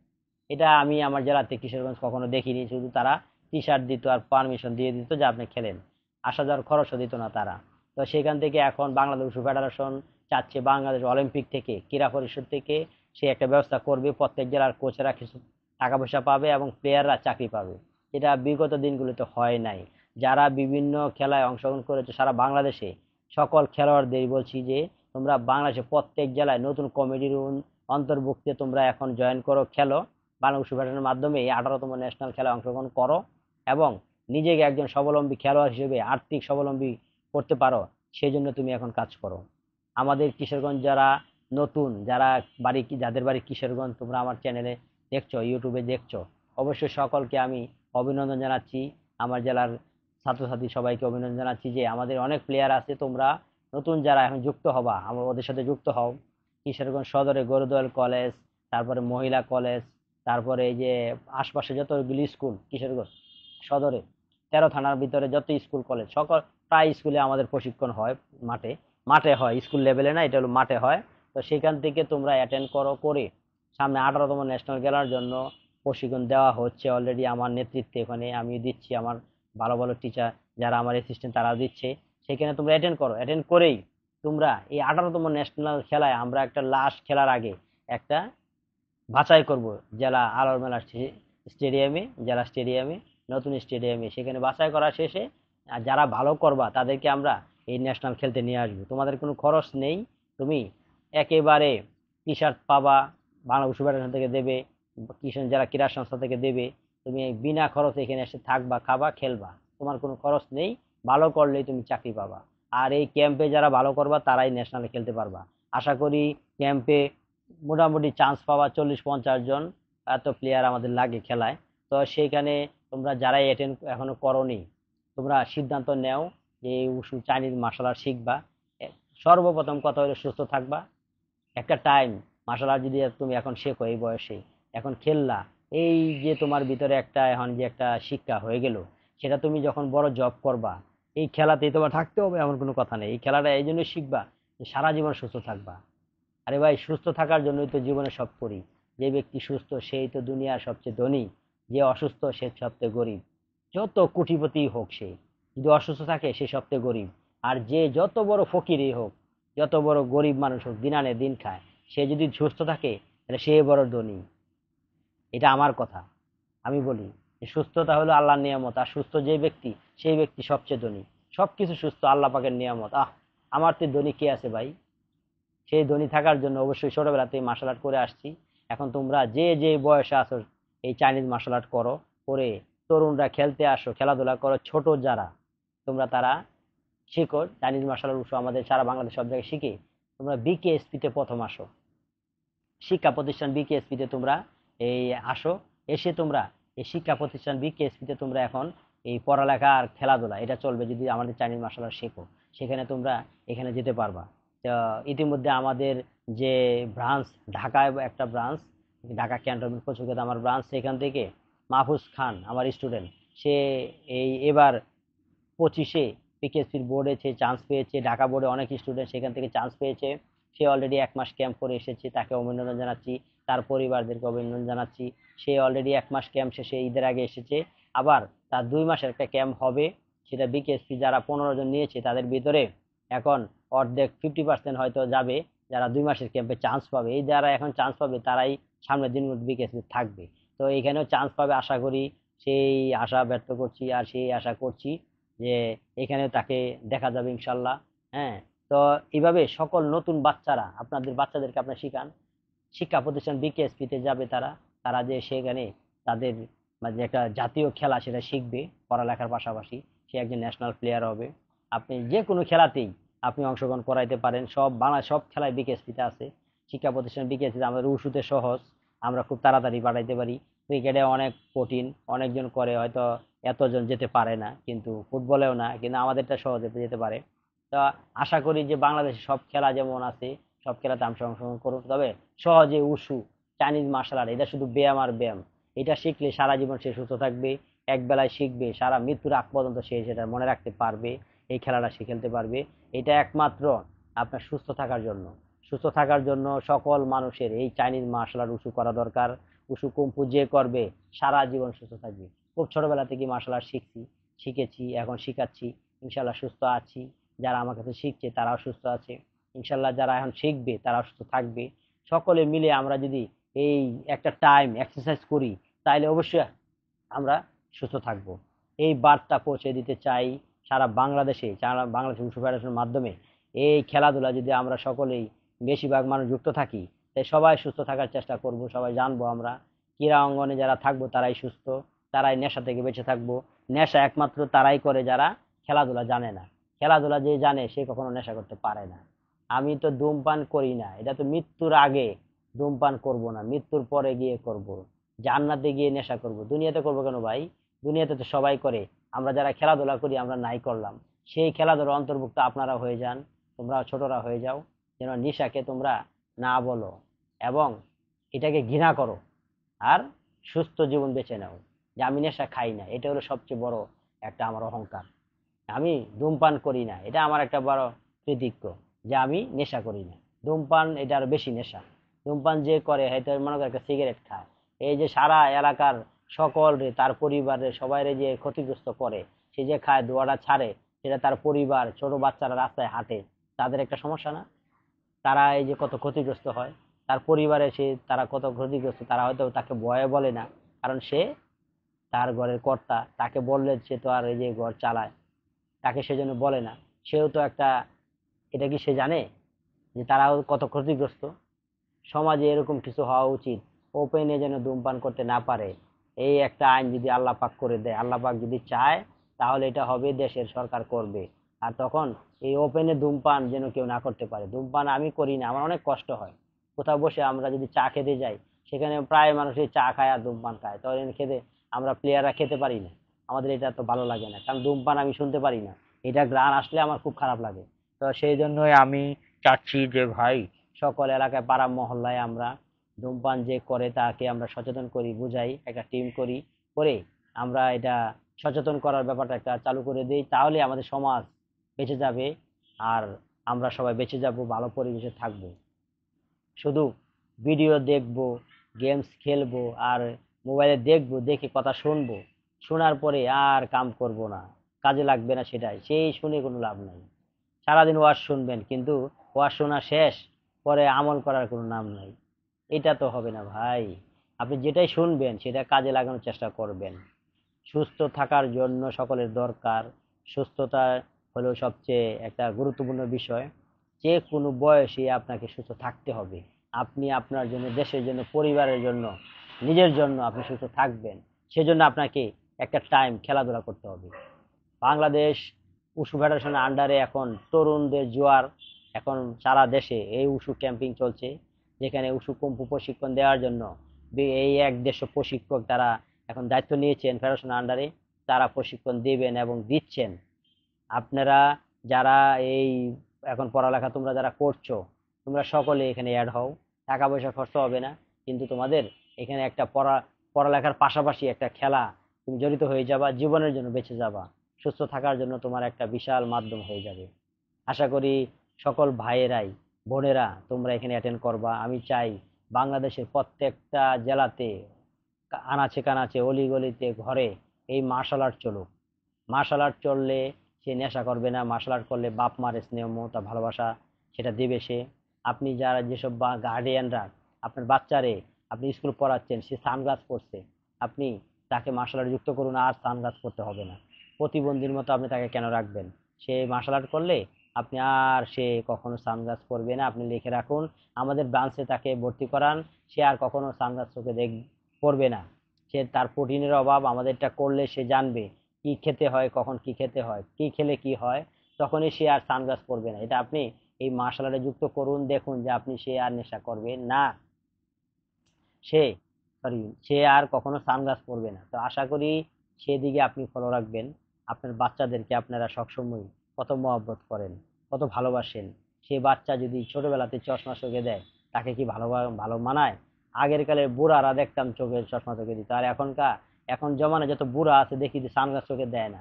এটা আমি আমার জেলাতে কিশোরগঞ্জ কখনো দেখিনি। শুধু তারা টি শার্ট দিত আর পারমিশন দিয়ে দিত যে আপনি খেলেন, আসা যাওয়ার খরচও দিত না তারা। তো সেখান থেকে এখন বাংলাদেশ উশু ফেডারেশন চাচ্ছে বাংলাদেশ অলিম্পিক থেকে, ক্রীড়া পরিষদ থেকে সে একটা ব্যবস্থা করবে, প্রত্যেক জেলার কোচেরা কিছু টাকা পয়সা পাবে এবং প্লেয়াররা চাকরি পাবে। যেটা বিগত দিনগুলোতে হয় নাই। যারা বিভিন্ন খেলায় অংশগ্রহণ করেছে সারা বাংলাদেশে, সকল খেলোয়াড়দের বলছি যে তোমরা বাংলাদেশে প্রত্যেক জেলায় নতুন কমিটির অন্তর্ভুক্তে তোমরা এখন জয়েন করো, খেলো, বাংলাদেশ উশু ফেডারেশনের মাধ্যমে এই 18তম ন্যাশনাল খেলায় অংশগ্রহণ করো এবং নিজেকে একজন স্বাবলম্বী খেলোয়াড় হিসেবে আর্থিক স্বাবলম্বী করতে পারো, সেই জন্য তুমি এখন কাজ করো। আমাদের কিশোরগঞ্জ যারা নতুন, যারা যাদের বাড়ি কিশোরগঞ্জ, তোমরা আমার চ্যানেলে দেখছো, ইউটিউবে দেখছো, অবশ্যই সকলকে আমি অভিনন্দন জানাচ্ছি। আমার জেলার ছাত্রছাত্রী সবাইকে অভিনন্দন জানাচ্ছি যে আমাদের অনেক প্লেয়ার আছে, তোমরা নতুন যারা এখন যুক্ত হবা, আমার ওদের সাথে যুক্ত হও। কিশোরগঞ্জ সদরে গরুদয়াল কলেজ, তারপরে মহিলা কলেজ, তারপরে এই যে আশপাশে যতগুলি স্কুল, কিশোরগঞ্জ সদরে 13 থানার ভিতরে যত স্কুল কলেজ, সকল প্রায় স্কুলে আমাদের প্রশিক্ষণ হয়। মাঠে মাঠে হয়, স্কুল লেভেলে না, এটা হলো মাঠে হয়। তো সেখান থেকে তোমরা অ্যাটেন্ড করো, করে সামনে 18তম ন্যাশনাল খেলার জন্য প্রশিক্ষণ দেওয়া হচ্ছে অলরেডি আমার নেতৃত্বে। ওখানে আমি দিচ্ছি, আমার ভালো ভালো টিচার যারা আমার অ্যাসিস্ট্যান্ট তারা দিচ্ছে। সেখানে তোমরা অ্যাটেন্ড করো, অ্যাটেন্ড করেই তোমরা এই 18তম ন্যাশনাল খেলায় আমরা একটা লাস্ট খেলার আগে একটা বাছাই করব জেলা আলোর মেলা স্টেডিয়ামে, জেলা স্টেডিয়ামে, নতুন স্টেডিয়ামে। সেখানে বাছাই করা শেষে যারা ভালো করবা তাদেরকে আমরা এই ন্যাশনাল খেলতে নিয়ে আসবো। তোমাদের কোনো খরচ নেই, তুমি একেবারে টি শার্ট পাবা, বাংলা উশু ফেডারেশন থেকে দেবে, কিষাণ জেলা ক্রীড়া সংস্থা থেকে দেবে। তুমি বিনা খরচে এখানে এসে থাকবা, খাবা, খেলবা, তোমার কোনো খরচ নেই। ভালো করলেই তুমি চাকরি পাবা। আর এই ক্যাম্পে যারা ভালো করবা তারাই ন্যাশনালে খেলতে পারবা। আশা করি ক্যাম্পে মোটামুটি চান্স পাওয়া 40-50 জন, এত প্লেয়ার আমাদের লাগে খেলায়। তো সেইখানে তোমরা যারাই অ্যাটেন্ড এখনো করোনি, তোমরা সিদ্ধান্ত নেও যে উশু চাইনিজ মার্শাল আর্ট শিখবা। সর্বপ্রথম কথা হলো সুস্থ থাকবা। একটা টাইম মার্শাল আর্ট যদি তুমি এখন শেখো এই বয়সে, এখন খেললা, এই যে তোমার ভিতরে একটা এখন যে একটা শিক্ষা হয়ে গেল, সেটা তুমি যখন বড় জব করবা, এই খেলাতেই তোমার থাকতে হবে এমন কোনো কথা নেই। এই খেলাটা এই জন্য শিখবা যে সারা জীবন সুস্থ থাকবা। আরে ভাই, সুস্থ থাকার জন্যই তো জীবনে সব করি। যে ব্যক্তি সুস্থ সেই তো দুনিয়ার সবচেয়ে ধনী, যে অসুস্থ সে সবচেয়ে গরিব। যত কোটিপতি হোক সে, যদি অসুস্থ থাকে সে সবচেয়ে গরিব। আর যে যত বড় ফকিরই হোক, যত বড় গরিব মানুষ হোক, দিন আনে দিন খায়, সে যদি সুস্থ থাকে তাহলে সে বড় ধনী। এটা আমার কথা। আমি বলি যে সুস্থতা হলো আল্লাহর নিয়ামত, আর সুস্থ যে ব্যক্তি সেই ব্যক্তি সবচেয়ে ধনী। সবকিছু সুস্থ আল্লাহ পাকের নিয়ামত। আমার তো ধনী কে আছে ভাই? সেই ধনী থাকার জন্য অবশ্যই ছোটবেলাতেই মার্শাল আর্ট করে আসছি। এখন তোমরা যে যে বয়সে আছো এই চাইনিজ মার্শাল আর্ট করো, করে তরুণরা খেলতে আসো, খেলাধুলা করো। ছোট যারা তোমরা তারা শিখো চাইনিজ মার্শাল আর্ট। আমাদের সারা বাংলাদেশ সব জায়গায় শিখে তোমরা বিকেএসপি তে প্রথম আসো, শিক্ষা প্রতিষ্ঠান বিকেএসপি তে তোমরা এই আসো। এসে তোমরা এই শিক্ষা প্রতিষ্ঠান বিকেএসপি তে তোমরা এখন এই পড়ালেখা আর খেলাধুলা এটা চলবে। যদি আমাদের চাইনিজ মার্শাল আর্ট শেখো, সেখানে তোমরা এখানে যেতে পারবা। তো ইতিমধ্যে আমাদের যে ব্রাঞ্চ, ঢাকায় একটা ব্রাঞ্চ, ঢাকা ক্যান্টনমেন্ট কচুকাতে আমার ব্রাঞ্চ, সেখান থেকে মাহফুজ খান আমার স্টুডেন্ট, সে এবার 25-এ পিকেএসপির বোর্ডে সে চান্স পেয়েছে। ঢাকা বোর্ডে অনেক স্টুডেন্ট সেখান থেকে চান্স পেয়েছে। সে অলরেডি 1 মাস ক্যাম্প করে এসেছে, তাকে অভিনন্দন জানাচ্ছি, তার পরিবারদেরকে অভিনন্দন জানাচ্ছি। সে অলরেডি 1 মাস ক্যাম্প শেষে ঈদের আগে এসেছে। আবার তার 2 মাসের একটা ক্যাম্প হবে, সেটা বিকেএসপি যারা 15 জন নিয়েছে তাদের ভিতরে এখন অর্ধেক 50% হয়তো যাবে, যারা 2 মাসের ক্যাম্পে চান্স পাবে। এই যারা এখন চান্স পাবে তারাই সামনের দিনগুলো বিকেএসপি থাকবে। তো এখানেও চান্স পাবে আশা করি। সেই আশা ব্যর্থ করছি আর সেই আশা করছি যে এখানে তাকে দেখা যাবে ইনশাল্লাহ। হ্যাঁ, তো এইভাবে সকল নতুন বাচ্চারা, আপনাদের বাচ্চাদেরকে আপনারা শিখান, শিক্ষা প্রতিষ্ঠান বিকেএসপি তে যাবে তারা, তারা যে সেখানে তাদের মানে যে একটা জাতীয় খেলা সেটা শিখবে পড়ালেখার পাশাপাশি, সে একজন ন্যাশনাল প্লেয়ার হবে। আপনি যে কোনো খেলাতেই আপনি অংশগ্রহণ করাইতে পারেন, সব বাংলা সব খেলায় বিকেএসপি তে আছে। শিক্ষা প্রতিষ্ঠান বিকেএসপি তে আমাদের উশুতে সহজ, আমরা খুব তাড়াতাড়ি বাড়াইতে পারি। ক্রিকেটে অনেক কঠিন, অনেকজন করে হয়তো এতজন যেতে পারে না, কিন্তু ফুটবলেও না, কিন্তু আমাদেরটা সহজে যেতে পারে। তো আশা করি যে বাংলাদেশে সব খেলা যেমন আছে সব খেলাতে অংশগ্রহণ করুন, তবে সহজে উশু, চাইনিজ মার্শাল আর্ট, এটা শুধু ব্যায়াম আর ব্যায়াম। এটা শিখলে সারা জীবন সে সুস্থ থাকবে, এক বেলায় শিখবে, সারা মৃত্যুর আগ পর্যন্ত সে সেটা মনে রাখতে পারবে, এই খেলাটা সে খেলতে পারবে। এটা একমাত্র আপনার সুস্থ থাকার জন্য। সুস্থ থাকার জন্য সকল মানুষের এই চাইনিজ মার্শাল আর্ট উশু করা দরকার। উশু কুম্ফু যে করবে সারা জীবন সুস্থ থাকবে। খুব ছোটবেলা থেকে মার্শাল আর্ট শিখেছি, এখন শিখাচ্ছি, ইনশাল্লাহ সুস্থ আছি। যারা আমার কাছে শিখছে তারাও সুস্থ আছে, ইনশাল্লাহ যারা এখন শিখবে তারাও সুস্থ থাকবে। সকলে মিলে আমরা যদি এই একটা টাইম এক্সারসাইজ করি তাহলে অবশ্যই আমরা সুস্থ থাকব। এই বার্তা পৌঁছে দিতে চাই সারা বাংলাদেশে, সারা বাংলাদেশ উশু ফেডারেশনের মাধ্যমে। এই খেলাধুলা যদি আমরা সকলেই বেশিরভাগ মানুষ যুক্ত থাকি, তাই সবাই সুস্থ থাকার চেষ্টা করব, সবাই জানবো আমরা ক্রীড়া অঙ্গনে যারা থাকবো তারাই সুস্থ, তারাই নেশা থেকে বেঁচে থাকবো। নেশা একমাত্র তারাই করে যারা খেলাধুলা জানে না। খেলাধুলা যে জানে সে কখনো নেশা করতে পারে না। আমি তো ধূমপান করি না, এটা তো মৃত্যুর আগে ধূমপান করব না, মৃত্যুর পরে গিয়ে করব, জান্নাতে গিয়ে নেশা করব, দুনিয়াতে করবো কেন ভাই? দুনিয়াতে তো সবাই করে, আমরা যারা খেলাধুলা করি আমরা নাই করলাম। সেই খেলাধুলার অন্তর্ভুক্ত আপনারা হয়ে যান, তোমরা ছোটরা হয়ে যাও, যেন নেশাকে তোমরা না বলো এবং এটাকে ঘৃণা করো, আর সুস্থ জীবন বেছে নাও। যে আমি নেশা খাই না, এটা হলো সবচেয়ে বড় একটা আমার অহংকার। আমি ধূমপান করি না, এটা আমার একটা বড় কৃতিত্ব যে আমি নেশা করি না। ধূমপান এটা আরো বেশি নেশা। ধূমপান যে করে হয়তো মনে করে একটা সিগারেট খায়, এই যে সারা এলাকার সকল রে তার পরিবারের সবাই যে ক্ষতিগ্রস্ত করে, সে যে খায় ধোঁয়াটা ছাড়ে, সেটা তার পরিবার, ছোট বাচ্চারা রাস্তায় হাঁটে, তাদের একটা সমস্যা না? তারা এই যে কত ক্ষতিগ্রস্ত হয়, তার পরিবারে সে তারা কত ক্ষতিগ্রস্ত, তারা হয়তো তাকে ভয়ে বলে না, কারণ সে তার ঘরের কর্তা, তাকে বললে সে তো আর এই যে ঘর চালায়, তাকে সেজন্য বলে না। সেও তো একটা, এটা কি সে জানে যে তারাও কত ক্ষতিগ্রস্ত? সমাজে এরকম কিছু হওয়া উচিত, ওপেনে যেন ধূমপান করতে না পারে, এই একটা আইন যদি আল্লাহ পাক করে দেয়, আল্লাহ পাক যদি চায় তাহলে এটা হবে, দেশের সরকার করবে। আর তখন এই ওপেনে ধূমপান যেন কেউ না করতে পারে। ধূমপান আমি করি না, আমার অনেক কষ্ট হয়। কোথাও বসে আমরা যদি চা খেতে যাই, সেখানে প্রায় মানুষই চা খায় আর ধূমপান খায়, তাহলে খেতে আমরা প্লেয়াররা খেতে পারি না, আমাদের এটা তো ভালো লাগে না, কারণ ধূমপান আমি শুনতে পারি না, এটা গ্রান আসলে আমার খুব খারাপ লাগে। তো সেই জন্যই আমি চাচ্ছি যে ভাই সকল এলাকায় পাড়া মহল্লায় আমরা ধূমপান যে করে তাকে আমরা সচেতন করি, বুঝাই, একটা টিম করি, করে আমরা এটা সচেতন করার ব্যাপারটা একটা চালু করে দিই, তাহলে আমাদের সমাজ বেঁচে যাবে। আর আমরা সবাই বেঁচে যাব, ভালো পরিবেশে থাকবো। শুধু ভিডিও দেখবো, গেমস খেলবো আর মোবাইলে দেখবো, দেখে কথা শুনবো, শোনার পরে আর কাম করব না, কাজে লাগবে না, সেটাই সেই শুনে কোনো লাভ নাই। সারাদিন ওয়াজ শুনবেন কিন্তু ওয়াজ শোনা শেষ, পরে আমল করার কোনো নাম নাই। এটা তো হবে না ভাই। আপনি যেটাই শুনবেন সেটা কাজে লাগানোর চেষ্টা করবেন। সুস্থ থাকার জন্য সকলের দরকার, সুস্থতা হলো সবচেয়ে একটা গুরুত্বপূর্ণ বিষয়। যে কোনো বয়সে আপনাকে সুস্থ থাকতে হবে। আপনি আপনার জন্য, দেশের জন্য, পরিবারের জন্য, নিজের জন্য আপনি সুস্থ থাকবেন, সেজন্য আপনাকে একটা টাইম খেলাধুলা করতে হবে। বাংলাদেশ উশু ফেডারেশনের আন্ডারে এখন তরুণদের জোয়ার, এখন সারা দেশে এই উশু ক্যাম্পিং চলছে, যেখানে উশু কুম্ফু প্রশিক্ষণ দেওয়ার জন্য এই এক দেড়শো প্রশিক্ষক তারা এখন দায়িত্ব নিয়েছেন ফেডারেশনের আন্ডারে, তারা প্রশিক্ষণ দিবেন এবং দিচ্ছেন। আপনারা যারা এই এখন পড়ালেখা তোমরা যারা করছো, তোমরা সকলে এখানে অ্যাড হও, টাকা পয়সা খরচ হবে না, কিন্তু তোমাদের এখানে একটা পড়ালেখার পাশাপাশি একটা খেলা তুমি জড়িত হয়ে যাবা, জীবনের জন্য বেঁচে যাবা, সুস্থ থাকার জন্য তোমার একটা বিশাল মাধ্যম হয়ে যাবে। আশা করি সকল ভাইয়েরাই, বোনেরা তোমরা এখানে অ্যাটেন্ড করবা। আমি চাই বাংলাদেশের প্রত্যেকটা জেলাতে, আনাচে কানাচে, অলিগলিতে, ঘরে এই মার্শাল আর্ট চলুক। মার্শাল আর্ট চললে সে নেশা করবে না, মার্শাল আর্ট করলে বাপ মার স্নেহ মমতা ভালোবাসা সেটা দেবে সে। আপনি যারা যেসব গার্ডিয়ানরা আপনার বাচ্চারে আপনি স্কুল পড়াচ্ছেন, সে সানগ্লাস পরছে, আপনি তাকে মার্শাল আর্ট যুক্ত করুন, আর সানগ্লাস পরতে হবে না। প্রতিবন্ধীর মতো আপনি তাকে কেন রাখবেন? সে মার্শাল আর্ট করলে আপনি আর সে কখনো সানগ্লাস পরবে না। আপনি লিখে রাখুন, আমাদের ব্রাঞ্চে তাকে ভর্তি করান, সে আর কখনো সানগ্লাস চোখে পরবে না। সে তার প্রোটিনের অভাব, আমাদেরটা করলে সে জানবে কি খেতে হয়, কখন কি খেতে হয়, কি খেলে কি হয়, তখনই সে আর সানগ্লাস পরবে না। এটা আপনি এই মার্শাল আর্টে যুক্ত করুন, দেখুন যে আপনি সে আর নেশা করবে না, সে সে আর কখনো সানগ্লাস পরবে না। তো আশা করি সেদিকে আপনি ফলো রাখবেন। আপনার বাচ্চাদেরকে আপনারা সবসময় কত মহব্বত করেন, কত ভালোবাসেন। সে বাচ্চা যদি ছোটবেলাতে চশমা চোখে দেয়, তাকে কি ভালো ভালো মানায়? আগের কালে বুড়ারা দেখতাম চোখে চশমা চোখে দিত, আর এখন জমানায় যত বুড়া আছে দেখি যে সানগ্লাস চোখে দেয় না।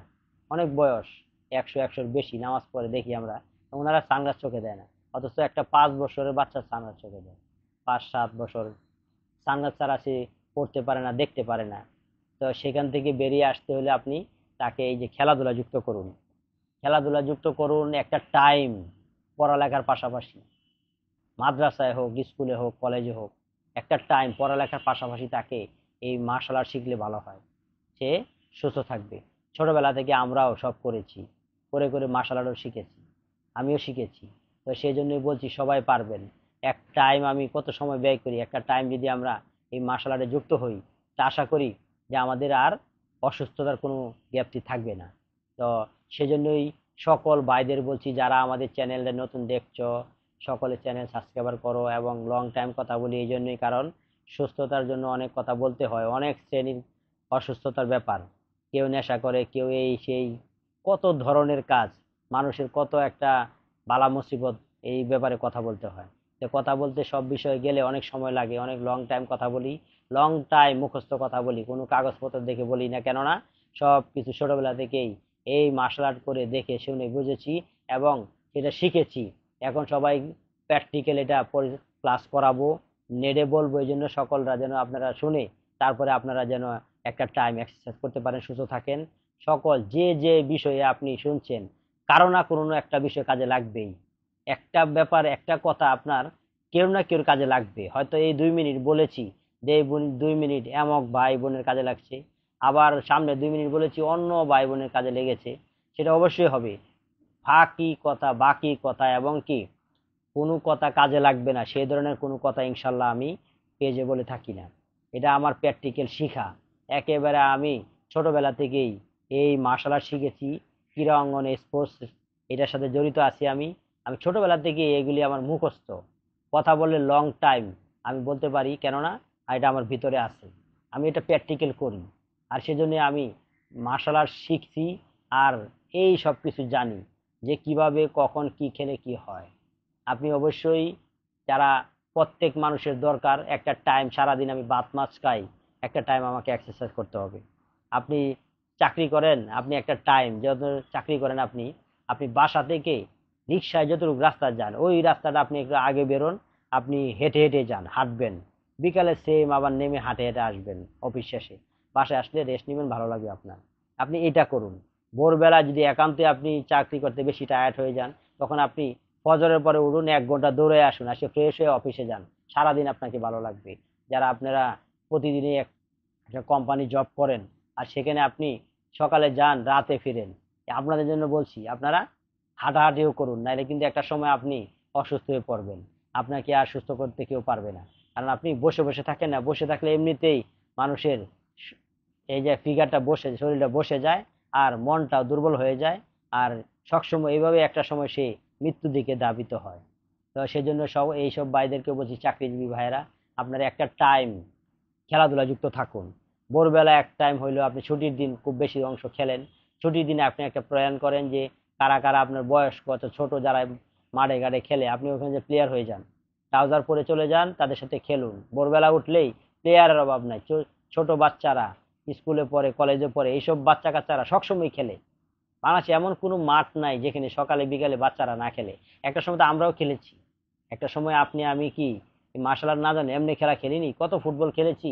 অনেক বয়স, 100-100-র বেশি নামাজ পড়ে দেখি আমরা, ওনারা সানগ্লাস চোখে দেয় না। অথচ একটা 5 বছরের বাচ্চা সানগ্লাস চোখে দেয়, 5-7 বছর সানগ্লাস ছাড়া সে পড়তে পারে না, দেখতে পারে না। তো সেখান থেকে বেরিয়ে আসতে হলে আপনি তাকে এই যে খেলাধুলা যুক্ত করুন, খেলাধুলা যুক্ত করুন একটা টাইম, পড়ালেখার পাশাপাশি, মাদ্রাসায় হোক, স্কুলে হোক, কলেজে হোক, একটা টাইম পড়ালেখার পাশাপাশি তাকে এই মার্শাল আর্ট শিখলে ভালো হয়। সে সুস্থ থাকবে। ছোটবেলা থেকে আমরাও সব করেছি, করে করে মার্শাল আর্টও শিখেছি, আমিও শিখেছি। তো সেই জন্যই বলছি সবাই পারবেন। এক টাইম আমি কত সময় ব্যয় করি, একটা টাইম যদি আমরা এই মার্শাল আর্টে যুক্ত হই, তা আশা করি যে আমাদের আর অসুস্থতার কোনো ব্যাপ্তি থাকবে না। তো সেজন্যই সকল ভাইদের বলছি, যারা আমাদের চ্যানেলে নতুন দেখছো, সকলে চ্যানেল সাবস্ক্রাইবার করো। এবং লং টাইম কথা বলি এই জন্যই, কারণ সুস্থতার জন্য অনেক কথা বলতে হয়, অনেক শ্রেণীর অসুস্থতার ব্যাপার। কেউ নেশা করে, কেউ এই সেই, কত ধরনের কাজ, মানুষের কত একটা বালা মুসিবত, এই ব্যাপারে কথা বলতে হয়। তো কথা বলতে সব বিষয়ে গেলে অনেক সময় লাগে, অনেক লং টাইম কথা বলি, লং টাইম মুখস্থ কথা বলি, কোনো কাগজপত্র দেখে বলি না। কেননা সব কিছু ছোটবেলা থেকেই এই মার্শাল আর্ট করে দেখে শুনে বুঝেছি এবং সেটা শিখেছি। এখন সবাই প্র্যাকটিক্যাল এটা ক্লাস করাবো, নেটে বলবো, এই জন্য সকলরা যেন আপনারা শুনে তারপরে আপনারা যেন একটা টাইম এক্সারসাইজ করতে পারেন, সুস্থ থাকেন। সকল যে যে বিষয়ে আপনি শুনছেন, কারো না কোনো একটা বিষয় কাজে লাগবেই। একটা ব্যাপার, একটা কথা আপনার কেউ না কেউর কাজে লাগবে। হয়তো এই 2 মিনিট বলেছি, যে এই 2 মিনিট এমক ভাই বোনের কাজে লাগছে, আবার সামনে 2 মিনিট বলেছি অন্য ভাই বোনের কাজে লেগেছে, সেটা অবশ্যই হবে। ফাঁকি কথা, বাকি কথা এবং কি কোনো কথা কাজে লাগবে না, সেই ধরনের কোনো কথা ইনশাল্লাহ আমি পেজে বলে থাকি না। এটা আমার প্র্যাকটিক্যাল শিখা। একেবারে আমি ছোটবেলা থেকেই এই মার্শাল আর্ট শিখেছি, ক্রীড়া অঙ্গনে, স্পোর্টস, এটার সাথে জড়িত আছি আমি। আমি ছোটবেলা থেকে এগুলি আমার মুখস্থ। কথা বললে লং টাইম আমি বলতে পারি, কেননা এটা আমার ভিতরে আছে, আমি এটা প্র্যাকটিক্যাল করি। আর সেজন্য আমি মার্শাল আর্ট শিখছি, আর এই সব কিছু জানি যে কিভাবে কখন কি খেলে কি হয়। আপনি অবশ্যই, যারা প্রত্যেক মানুষের দরকার একটা টাইম, সারাদিন আমি ভাত মাছ খাই, একটা টাইম আমাকে এক্সারসাইজ করতে হবে। আপনি চাকরি করেন, আপনি একটা টাইম, যত চাকরি করেন আপনি, আপনি বাসা থেকে রিক্সায় যতটুকু রাস্তা যান, ওই রাস্তাটা আপনি একটু আগে বেরোন, আপনি হেঁটে হেঁটে যান, হাঁটবেন, বিকালে সেম আবার নেমে হাঁটে হেঁটে আসবেন। অফিস শেষে বাসায় আসলে রেস্ট নেবেন, ভালো লাগবে আপনার। আপনি এটা করুন। ভোরবেলা যদি একান্তে আপনি চাকরি করতে বেশি টায়ার্ড হয়ে যান, তখন আপনি ফজরের পরে উঠুন, 1 ঘন্টা দৌড়ে আসুন, আসে ফ্রেশ হয়ে অফিসে যান, সারাদিন আপনাকে ভালো লাগবে। যারা আপনারা প্রতিদিনই একটা কোম্পানি জব করেন, আর সেখানে আপনি সকালে যান, রাতে ফিরেন, আপনাদের জন্য বলছি আপনারা হাঁটাহাঁটিও করুন, নাহলে কিন্তু একটা সময় আপনি অসুস্থ হয়ে পড়বেন। আপনাকে আর সুস্থ করতে কেউ পারবে না, কারণ আপনি বসে বসে থাকেন না। বসে থাকলে এমনিতেই মানুষের এই যে ফিগারটা বসে, শরীরটা বসে যায়, আর মনটাও দুর্বল হয়ে যায়, আর সবসময় এইভাবে একটা সময় সে মৃত্যুর দিকে ধাবিত হয়। তো সেজন্য এইসব ভাইদেরকে বলছি, চাকরিজীবী ভাইয়েরা, আপনারা একটা টাইম খেলাধুলা যুক্ত থাকুন। ভোরবেলা এক টাইম হইলেও, আপনি ছুটির দিন খুব বেশি অংশ খেলেন, ছুটির দিনে আপনি একটা প্রয়াণ করেন যে কারা কারা আপনার বয়স কত ছোট, যারা মাঠে ঘাটে খেলে, আপনি ওখানে যে প্লেয়ার হয়ে যান, ট্রাউজার পরে চলে যান, তাদের সাথে খেলুন। ভোরবেলা উঠলেই প্লেয়ারের অভাব নাই। ছোট বাচ্চারা স্কুলে পড়ে, কলেজে পড়ে, এইসব বাচ্চা কাচ্চারা সবসময় খেলে। বাংলাদেশে এমন কোনো মাঠ নাই যেখানে সকালে বিকালে বাচ্চারা না খেলে। একটা সময় তো আমরাও খেলেছি। একটা সময় আপনি আমি কি মার্শাল আর্ট না জানি এমনি খেলা খেলিনি? কত ফুটবল খেলেছি।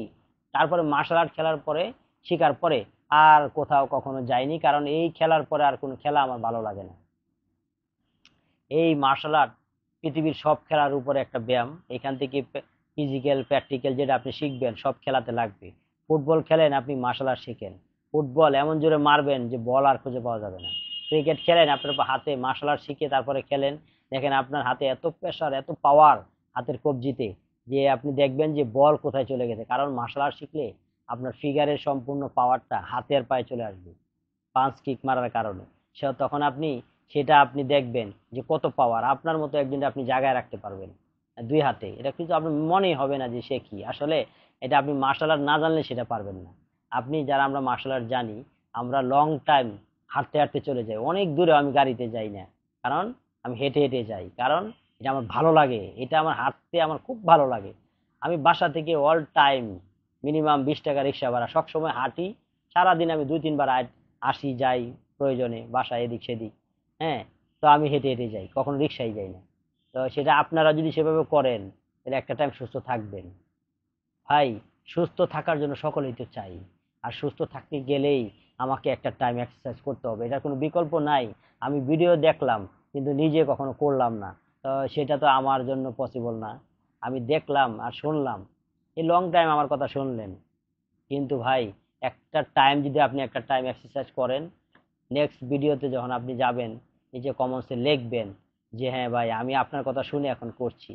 তারপরে মার্শাল আর্ট খেলার পরে, শিকার পরে আর কোথাও কখনো যাইনি, কারণ এই খেলার পরে আর কোনো খেলা আমার ভালো লাগে না। এই মার্শাল আর্ট পৃথিবীর সব খেলার উপরে একটা ব্যায়াম। এখান থেকে ফিজিক্যাল প্র্যাকটিক্যাল যেটা আপনি শিখবেন সব খেলাতে লাগবে। ফুটবল খেলেন, আপনি মার্শাল আর্ট শিখেন, ফুটবল এমন জোরে মারবেন যে বল আর খুঁজে পাওয়া যাবে না। ক্রিকেট খেলেন, আপনার হাতে মার্শাল আর্ট শিখে তারপরে খেলেন, দেখেন আপনার হাতে এত প্রেশার, এত পাওয়ার হাতের কবজিতে, যে আপনি দেখবেন যে বল কোথায় চলে গেছে। কারণ মার্শাল আর্ট শিখলে আপনার ফিগারের সম্পূর্ণ পাওয়ারটা হাতের পায়ে চলে আসবে পাঁচ কিক মারার কারণে। তখন আপনি সেটা আপনি দেখবেন যে কত পাওয়ার, আপনার মতো একজন আপনি জায়গায় রাখতে পারবেন দুই হাতে। এটা কিন্তু আপনার মনেই হবে না যে সে কি আসলে। এটা আপনি মার্শাল আর্ট না জানলে সেটা পারবেন না। আপনি যারা আমরা মার্শাল আর্ট জানি, আমরা লং টাইম হাঁটতে হাঁটতে চলে যাই অনেক দূরে। আমি গাড়িতে যাই না, কারণ আমি হেঁটে হেঁটে যাই, কারণ এটা আমার ভালো লাগে, এটা আমার হাঁটতে আমার খুব ভালো লাগে। আমি বাসা থেকে অল টাইম মিনিমাম 20 টাকা রিক্সা ভাড়া সবসময় হাঁটি। সারাদিন আমি 2-3 বার আসি যাই প্রয়োজনে, বাসায় এদিক সেদিক। হ্যাঁ, তো আমি হেঁটে হেঁটে যাই, কখনো রিক্সায় যাই না। তো সেটা আপনারা যদি সেভাবে করেন তাহলে একটা টাইম সুস্থ থাকবেন। ভাই, সুস্থ থাকার জন্য সকলেই তো চাই। আর সুস্থ থাকতে গেলেই আমাকে একটা টাইম এক্সারসাইজ করতে হবে, এটার কোনো বিকল্প নাই। আমি ভিডিও দেখলাম কিন্তু নিজে কখনো করলাম না, তো সেটা তো আমার জন্য পসিবল না। আমি দেখলাম আর শুনলাম, এই লং টাইম আমার কথা শুনলেন, কিন্তু ভাই একটা টাইম যদি আপনি একটা টাইম এক্সারসাইজ করেন, নেক্সট ভিডিওতে যখন আপনি যাবেন নিচে কমেন্টসে লিখবেন যে হ্যাঁ ভাই আমি আপনার কথা শুনে এখন করছি,